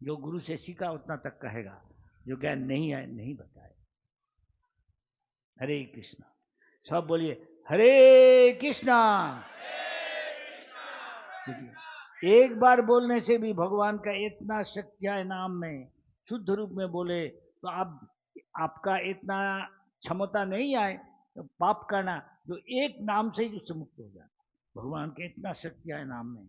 जो गुरु से सीखा उतना तक कहेगा, जो ज्ञान नहीं है नहीं बताए। हरे कृष्णा। सब बोलिए हरे कृष्णा। एक बार बोलने से भी भगवान का इतना शक्ति है नाम में, शुद्ध रूप में बोले तो आपका इतना क्षमता नहीं आए तो पाप करना, जो एक नाम से ही उससे मुक्त हो जाता। भगवान के इतना शक्ति है नाम में,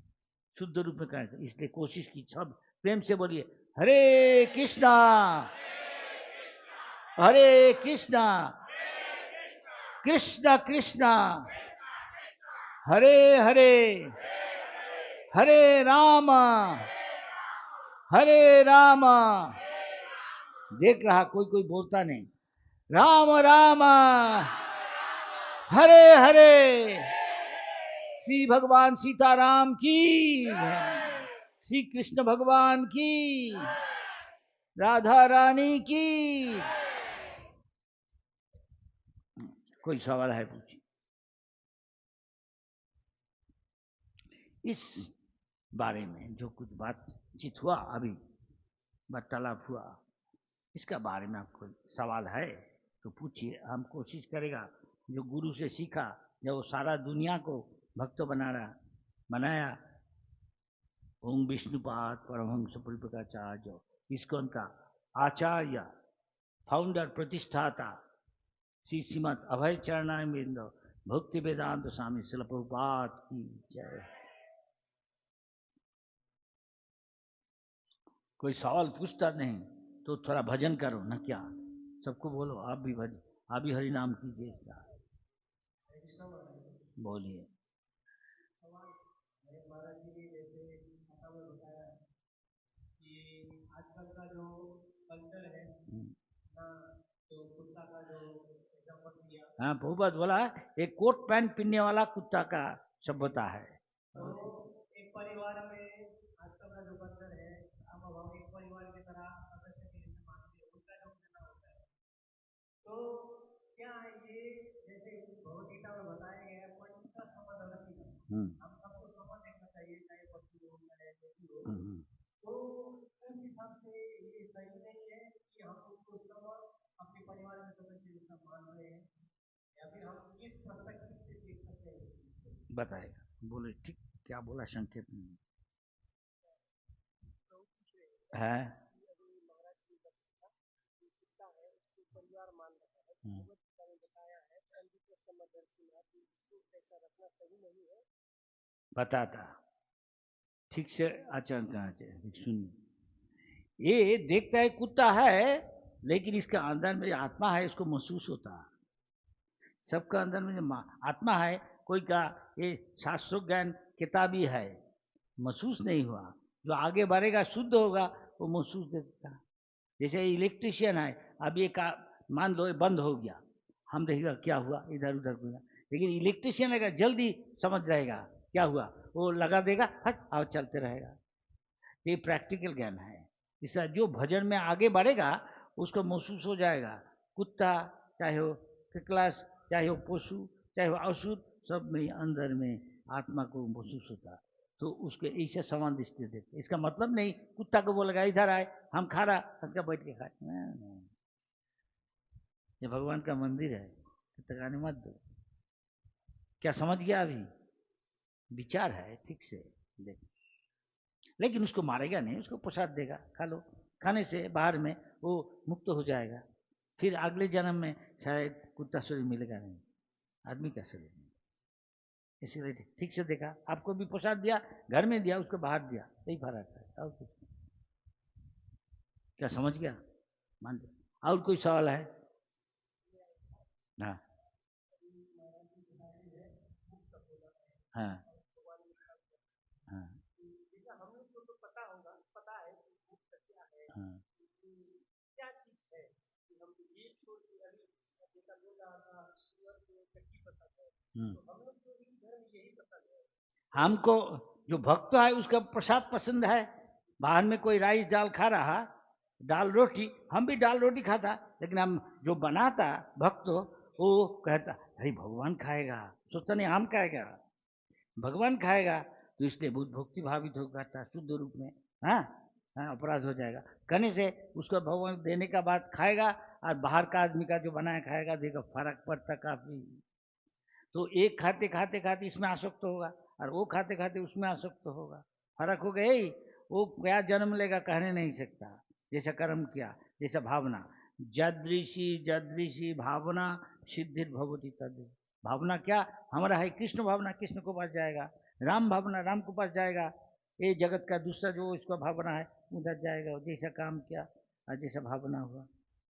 शुद्ध रूप में करें, इसलिए कोशिश की। सब प्रेम से बोलिए हरे कृष्णा हरे कृष्णा कृष्णा कृष्णा हरे हरे हरे राम हरे राम। देख रहा कोई कोई बोलता नहीं, राम राम हरे हरे। श्री भगवान सीताराम की, श्री कृष्ण भगवान की, राधा रानी की। कोई सवाल है पूछिए। इस बारे में जो कुछ बातचीत हुआ, अभी वार्तालाप हुआ, इसका बारे में आपको सवाल है तो पूछिए, हम कोशिश करेगा। जो गुरु से सीखा, जब वो सारा दुनिया को भक्त बनाया, ओम विष्णुपाद परमहंस परिप्रकाचार्य, इस्कॉन का आचार्य, फाउंडर, प्रतिष्ठाता श्री श्रीमद अभय चरणारविंद भक्ति वेदांत स्वामी श्रील प्रभुपाद की जय। कोई सवाल पूछता नहीं तो थोड़ा भजन करो ना, क्या सबको बोलो, आप भी भजन, आप भी हरि नाम कीजिए। बोलिए। महाराज जी ने जैसे कथा में बताया कि आजकल का जो कल्चर है ना, तो कुत्ता का जो एग्जाम्पल दिया, हाँ बहुत बोला, एक कोट पैंट पहनने वाला कुत्ता का सभ्यता है। तो एक परिवार में आजकल का जो कल्चर है, अब हम एक परिवार की तरह सदस्य के जैसे मानते हैं, उनका जो कहना होता है, तो क्या ये जैसे भगवदगीता में बताया गया है, पंडित का समझ अलग ही है, हम सबको समझ देखना चाहिए, चाहे पशु हो चाहे व्यक्ति हो। तो उस हिसाब से ये सही नहीं है कि हम उसको सब अपने परिवार में सदस्य जैसा मान रहे हैं, या फिर हम किस पर्सपेक्टिव से देख सकते हैं? बताएगा, बोले ठीक, क्या बोला संक्षेप में है? परिवार मान रहा है, भगवदगीता में बताया है, पंडित समदर्शी ऐसा रखना सही नहीं है, बताता ठीक से आचरण करना चाहिए। सुनिए, ये देखता है कुत्ता है, लेकिन इसके अंदर में आत्मा है, इसको महसूस होता है। सबका अंदर में जो आत्मा है, कोई का ये शास्त्रों ज्ञान किताबी है, महसूस नहीं हुआ। जो आगे बढ़ेगा शुद्ध होगा वो महसूस देता। जैसे इलेक्ट्रिशियन है, अब ये का मान लो बंद हो गया, हम देखेगा क्या हुआ, इधर उधर हुआ, लेकिन इलेक्ट्रिशियन अगर जल्दी समझ जाएगा क्या हुआ, वो लगा देगा, हट और चलते रहेगा। ये प्रैक्टिकल ज्ञान है। इसका जो भजन में आगे बढ़ेगा उसको महसूस हो जाएगा। कुत्ता चाहे हो क्लास, चाहे वो पशु, चाहे वो अशुद्ध, सब में अंदर में आत्मा को महसूस होता। तो उसके ऐसे समान दृष्टि देते। इसका मतलब नहीं कुत्ता को बोलेगा इधर आए, हम खा रहा, हंस बैठ के खाए, नहीं। ये भगवान का मंदिर है, तकाने मत दो। क्या समझ गया? अभी विचार है ठीक से देख, लेकिन उसको मारेगा नहीं, उसको प्रसाद देगा, खा लो। खाने से बाहर में वो मुक्त हो जाएगा। फिर अगले जन्म में शायद कुत्ता शरीर मिलेगा नहीं, आदमी का शरीर में। इसीलिए ठीक से देखा, आपको भी प्रसाद दिया, घर में दिया, उसको बाहर दिया, यही फर्क है और कुछ। क्या समझ गया? मान लो। और कोई सवाल है? हाँ हाँ हाँ हाँ क्या चीज है कि हम ये छोड़ के अभी जैसा बोल रहा था सूअर को चक्की पसंद है, तो हम लोग को भी घर में यही पसंद है। हमको जो भक्त है उसका प्रसाद पसंद है। बाहर में कोई राइस दाल खा रहा, दाल रोटी, हम भी दाल रोटी खाता, लेकिन हम जो बनाता भक्त वो कहता भाई भगवान खाएगा, सोचता नहीं हम खाएगा, भगवान खाएगा। तो इसलिए बहुत भक्ति भावित होगा शुद्ध रूप में। हाँ हाँ, अपराध हो जाएगा कहने से, उसको भगवान देने का बाद खाएगा, और बाहर का आदमी का जो बनाया खाएगा, देखो फर्क पड़ता काफी। तो एक खाते खाते खाते इसमें आसक्त होगा, और वो खाते खाते उसमें आसक्त होगा, फर्क हो गया ही। वो क्या जन्म लेगा कहने नहीं सकता, जैसा कर्म किया, जैसा भावना। जदृषि जदृषि भावना सिद्धि भगवती तद। भावना क्या हमारा है? कृष्ण भावना, कृष्ण को पास जाएगा। राम भावना, राम को पास जाएगा। ये जगत का दूसरा जो इसका भावना है उधर जाएगा। जैसा काम किया और जैसा भावना हुआ।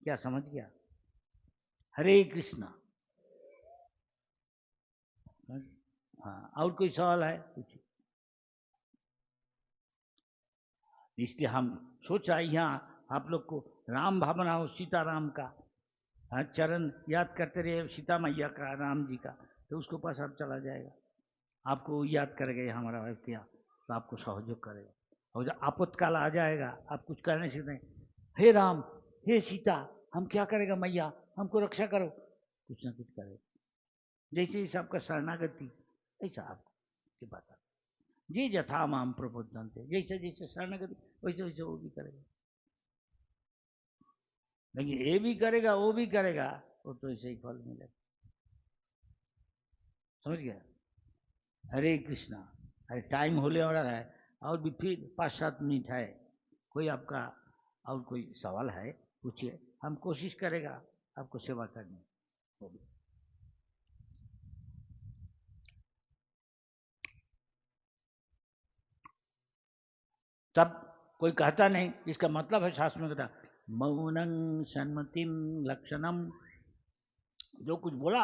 क्या समझ गया? हरे कृष्णा। हाँ, और कोई सवाल है? पूछिए। इसलिए हम सोच रहे हैं यहाँ आप लोग को राम भावना हो, सीताराम का। हाँ, चरण याद करते रहे सीता मैया का, राम जी का, तो उसके पास आप चला जाएगा। आपको याद करेगा हमारा क्या, तो आपको सहयोग करेगा। और जब आपातकाल आ जाएगा, आप कुछ कर नहीं सकते, हे राम, हे सीता, हम क्या करेगा मैया, हमको रक्षा करो, कुछ ना कुछ करेगा। जैसे जैसे आपका शरणागति, ऐसा आपकी बात है। जी जथा माम प्रबोधनते, जैसे जैसे शरणागति वैसे वैसे वो भी करेगा। लेकिन ये भी करेगा वो भी करेगा, वो तो ऐसे ही फल मिलेगा। समझ गया? हरे कृष्णा। अरे टाइम होने वाला है, और भी फिर 5-7 मिनट है। कोई आपका और कोई सवाल है पूछिए, हम कोशिश करेगा आपको सेवा करने की। तब कोई कहता नहीं, इसका मतलब है शास्त्र में कहता मौनं सन्मतिम लक्षणम। जो कुछ बोला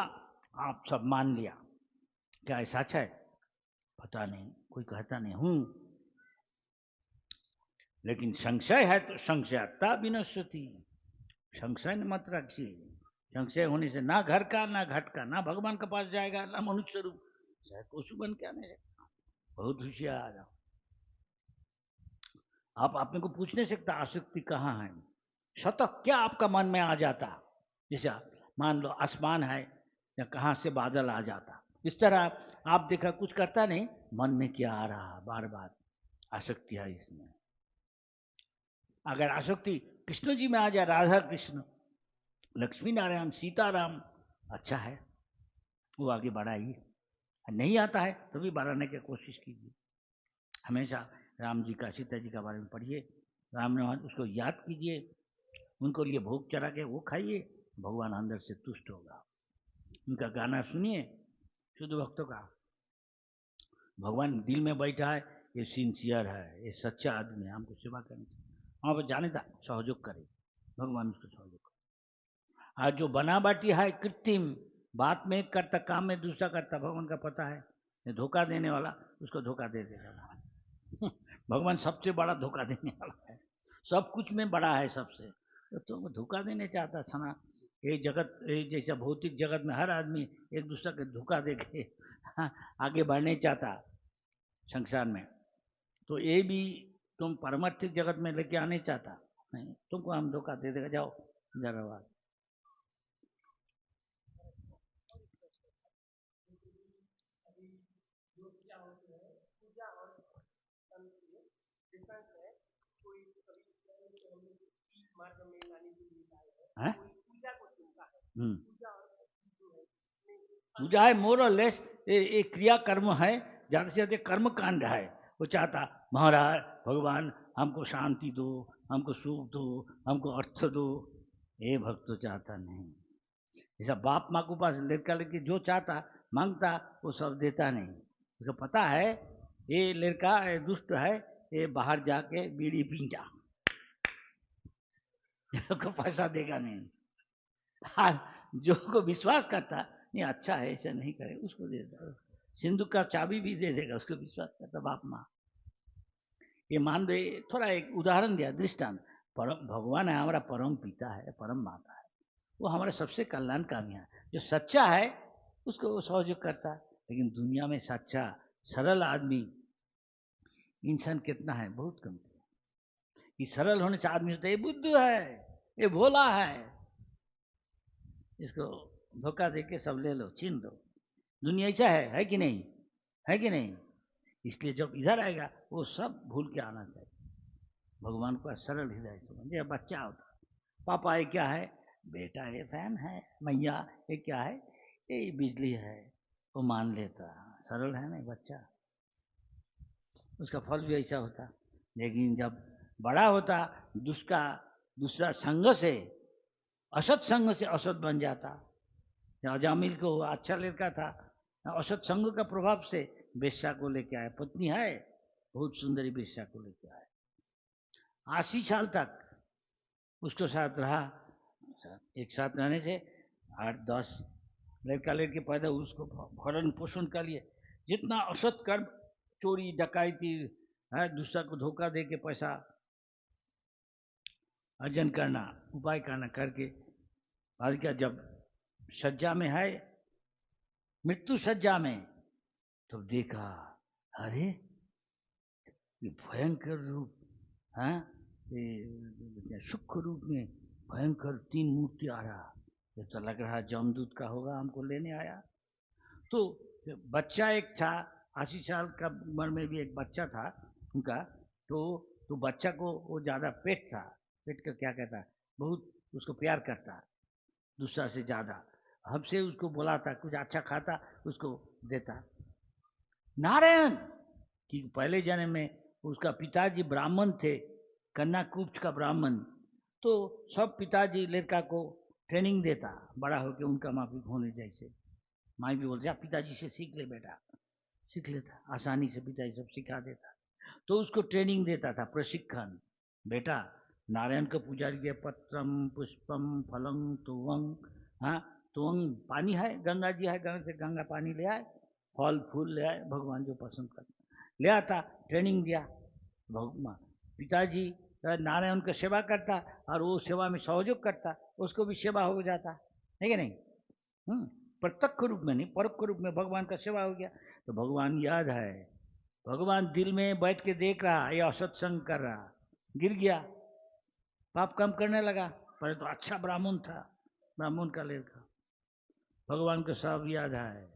आप सब मान लिया, क्या ऐसा है? पता नहीं, कोई कहता नहीं हूं। लेकिन संशय है तो संशयता विनश्यति। संशय मत रखिए। संशय होने से ना घर का, ना घट का, ना भगवान के पास जाएगा, ना मनुष्य रूप, चाहे पशु बन के आने। बहुत होशियार। आप अपने को पूछ नहीं सकता आसक्ति कहाँ है। शतक क्या आपका मन में आ जाता, जैसे मान लो आसमान है या कहाँ से बादल आ जाता, इस तरह आप देखा कुछ करता नहीं, मन में क्या आ रहा, बार बार आसक्ति है इसमें। अगर आसक्ति कृष्ण जी में आ जाए, राधा कृष्ण, लक्ष्मी नारायण, सीताराम, अच्छा है, वो आगे बढ़ाइए। नहीं आता है तो भी बढ़ाने की कोशिश कीजिए। हमेशा राम जी का, सीता जी का बारे में पढ़िए, राम ने उसको याद कीजिए, उनको लिए भोग चढ़ा के वो खाइए, भगवान अंदर से तुष्ट होगा। उनका गाना सुनिए, शुद्ध भक्तों का। भगवान दिल में बैठा है, ये सिंसियर है, ये सच्चा आदमी है, हमको सेवा करनी चाहिए। वहाँ पर जाने था सहयोग करे, भगवान उसको सहयोग करे। आज जो बना बाटी है कृत्रिम, बात में एक करता, काम में दूसरा करता, भगवान का पता है ये धोखा देने वाला उसको धोखा दे देगा। भगवान सबसे बड़ा धोखा देने वाला है, सब कुछ में बड़ा है सबसे, तो वो धोखा देने चाहता सना। ये जगत, ये जैसा भौतिक जगत में हर आदमी एक दूसरे को धोखा दे के आगे बढ़ने चाहता संसार में, तो ये भी तुम पारमार्थिक जगत में लेके आने चाहता नहीं, तुमको हम धोखा दे देगा, जाओ जरा बात। हैं? पूजा है मोर और लेस, ये क्रिया कर्म है, ज्यादा से ज्यादा कर्म कांड है। वो चाहता महाराज भगवान हमको शांति दो, हमको सुख दो, हमको अर्थ दो, ये भक्त तो चाहता नहीं। ऐसा बाप माँ को पास लड़का लड़की जो चाहता मांगता वो सब देता नहीं, उसको पता है ये लड़का दुष्ट है, ये बाहर जाके बीड़ी पीता, को पैसा देगा नहीं। हाँ, जो को विश्वास करता ये अच्छा है ऐसा नहीं करे उसको दे देगा, सिंधु का चाबी भी दे देगा उसको विश्वास करता बाप माँ। ये मान दे, थोड़ा एक उदाहरण दिया दृष्टांत। परम भगवान है हमारा परम पिता है, परम माता है, वो हमारे सबसे कल्याणकारी है। जो सच्चा है उसको वो सहयोग करता है, लेकिन दुनिया में सच्चा सरल आदमी इंसान कितना है, बहुत कम है। ये सरल होने से आदमी होता है ये बुद्धू है, ये भोला है, इसको धोखा दे के सब ले लो, छीन लो। दुनिया ऐसा है कि नहीं, है कि नहीं? इसलिए जब इधर आएगा वो सब भूल के आना चाहिए, भगवान को सरल हृदय से समझे। बच्चा होता पापा ये क्या है, बेटा ये फैन है, मैया ये क्या है, ये बिजली है, वो मान लेता, सरल है ना बच्चा, उसका फल भी ऐसा होता। लेकिन जब बड़ा होता दूसरा संग से, असत संग से असत बन जाता। अजामिल को अच्छा लड़का था, असत संग का प्रभाव से बेश्या को लेके आया, पत्नी है बहुत सुंदरी, बेश्या को लेके आया, 80 साल तक उसके साथ रहा। एक साथ रहने से 8-10 लड़का लड़के पैदा, उसको भरण पोषण कर लिए। जितना असत कर्म, चोरी डकैती है, दूसरा को धोखा दे के पैसा अर्जन करना, उपाय करना करके बाद क्या, जब सज्जा में है, मृत्यु सज्जा में, तो देखा अरे ये भयंकर रूप है, सूक्ष्म रूप में भयंकर 3 मूर्ति आ रहा, ये तो लग रहा जमदूत का होगा, हमको लेने आया। तो बच्चा एक था 80 साल का उम्र में भी एक बच्चा था उनका, तो बच्चा को वो ज्यादा पेट था, पेट का क्या कहता है, बहुत उसको प्यार करता दूसरा से ज्यादा, हमसे उसको बुलाता, कुछ अच्छा खाता उसको देता। नारायण कि पहले जन्म में उसका पिताजी ब्राह्मण थे, कन्या कुब्ज का ब्राह्मण, तो सब पिताजी लड़का को ट्रेनिंग देता बड़ा होकर उनका माफिक होने जैसे। माँ भी बोलते पिताजी से सीख ले बेटा, सीख लेता आसानी से, पिताजी सब सिखा देता। तो उसको ट्रेनिंग देता था, प्रशिक्षण, बेटा नारायण का पुजारी के पत्रम पुष्पम फलम तुवंग, हाँ तुवंग पानी है, गंगा जी है, गंगा से गंगा पानी ले आए, फल फूल ले आए, भगवान जो पसंद करते ले आता, ट्रेनिंग दिया। भगवान पिताजी नारायण का सेवा करता और वो सेवा में सहयोग करता, उसको भी सेवा हो जाता है कि नहीं? प्रत्यक्ष रूप में नहीं, परोक्ष रूप में भगवान का सेवा हो गया। तो भगवान याद है, भगवान दिल में बैठ के देख रहा, या सत्संग कर रहा, गिर गया, पाप कम करने लगा, पहले तो अच्छा ब्राह्मण था, ब्राह्मण का लड़का, भगवान को सब याद है।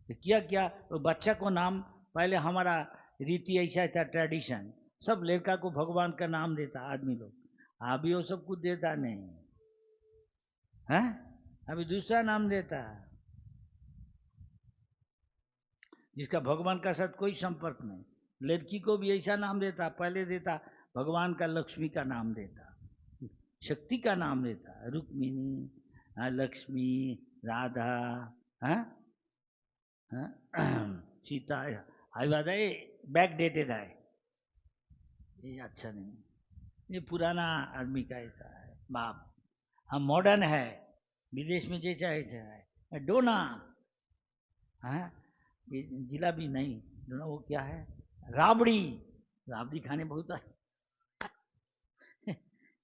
तो क्या क्या तो बच्चा को नाम, पहले हमारा रीति ऐसा था, ट्रेडिशन, सब लड़का को भगवान का नाम देता आदमी लोग, अभी वो सब कुछ देता नहीं है, अभी दूसरा नाम देता है जिसका भगवान का साथ कोई संपर्क नहीं। लड़की को भी ऐसा नाम देता, पहले देता भगवान का लक्ष्मी का नाम देता, शक्ति का नाम देता, रुक्मिणी, लक्ष्मी, राधा, सीता, आई बात है बैक डेटेड है, ये अच्छा नहीं। ये पुराना आदमी का ऐसा है बाप। हम मॉडर्न है, विदेश में जैसा है डोना, हाँ ये जिलाबी नहीं, डोना वो क्या है, राबड़ी, राबड़ी खाने बहुत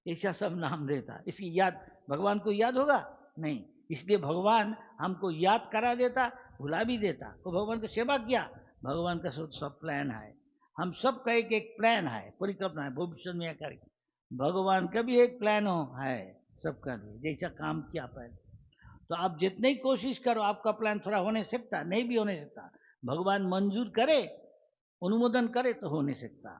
ऐसा सब नाम देता। इसकी याद भगवान को याद होगा नहीं, इसलिए भगवान हमको याद करा देता, भुला भी देता। वो भगवान को सेवा किया, भगवान का सब प्लान है, हम सब का एक प्लान है, परिकल्पना है, भविष्य में करके भगवान का भी एक प्लान हो है सबका लिए, जैसा काम किया पहले। तो आप जितनी कोशिश करो, आपका प्लान थोड़ा होने सकता, नहीं भी होने सकता, भगवान मंजूर करे, अनुमोदन करे तो हो नहीं सकता,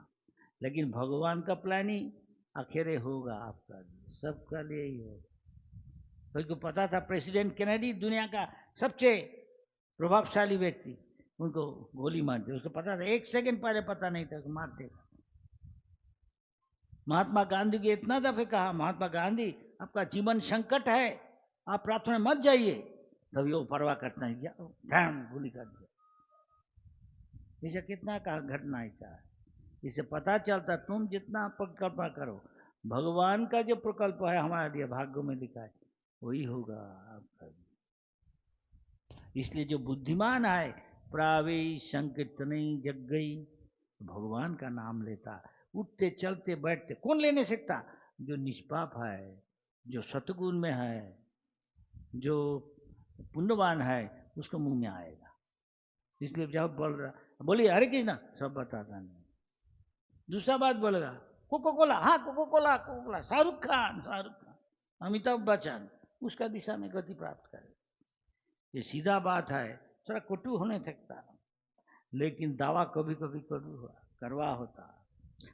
लेकिन भगवान का प्लान ही आखिर होगा आपका लिए, सबका लिए ही होगा। तो पता था प्रेसिडेंट केनेडी दुनिया का सबसे प्रभावशाली व्यक्ति, उनको गोली मार दी, उसको पता था, 1 सेकंड पहले पता नहीं था कि मार देगा। महात्मा गांधी के इतना दफे कहा, महात्मा गांधी आपका जीवन संकट है, आप प्रार्थना मत जाइए, तभी वो परवाह करता है, ध्यान गोली कर दिया। इसे कितना कहा घटना ऐसा है, इसे पता चलता तुम जितना परिकल्पना करो, भगवान का जो प्रकल्प है हमारे लिए भाग्यों में लिखा है वही होगा आपका। इसलिए जो बुद्धिमान है प्रावे संकीर्तन जग गई, भगवान का नाम लेता, उठते चलते बैठते, कौन ले नहीं सकता? जो निष्पाप है, जो सतगुण में है, जो पुण्यवान है, उसको मुंह में आएगा। इसलिए जब बोल रहा, बोलिए हरे कृष्णा, सब बताता नहीं। दूसरा बात बोलेगा कोको कोला, हाँ Coca Cola, Coca Cola, Shahrukh Khan, Amitabh Bachchan, उसका दिशा में गति प्राप्त करे। ये सीधा बात है, थोड़ा कटु होने सकता, लेकिन दावा कभी कभी करवा होता,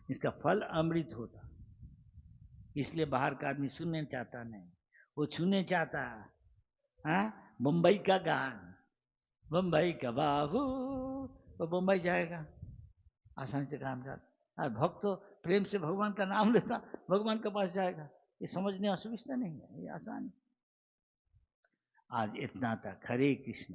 इसका फल अमृत होता। इसलिए बाहर का आदमी सुनने चाहता नहीं, वो छूने चाहता है। हाँ, मुंबई का गान, मुंबई का बाबू, वो मुंबई जाएगा आसानी से काम जाता, और भक्त तो प्रेम से भगवान का नाम लेता, भगवान के पास जाएगा। ये समझने असुविधा नहीं है, ये आसान। आज इतना तक। हरे कृष्ण।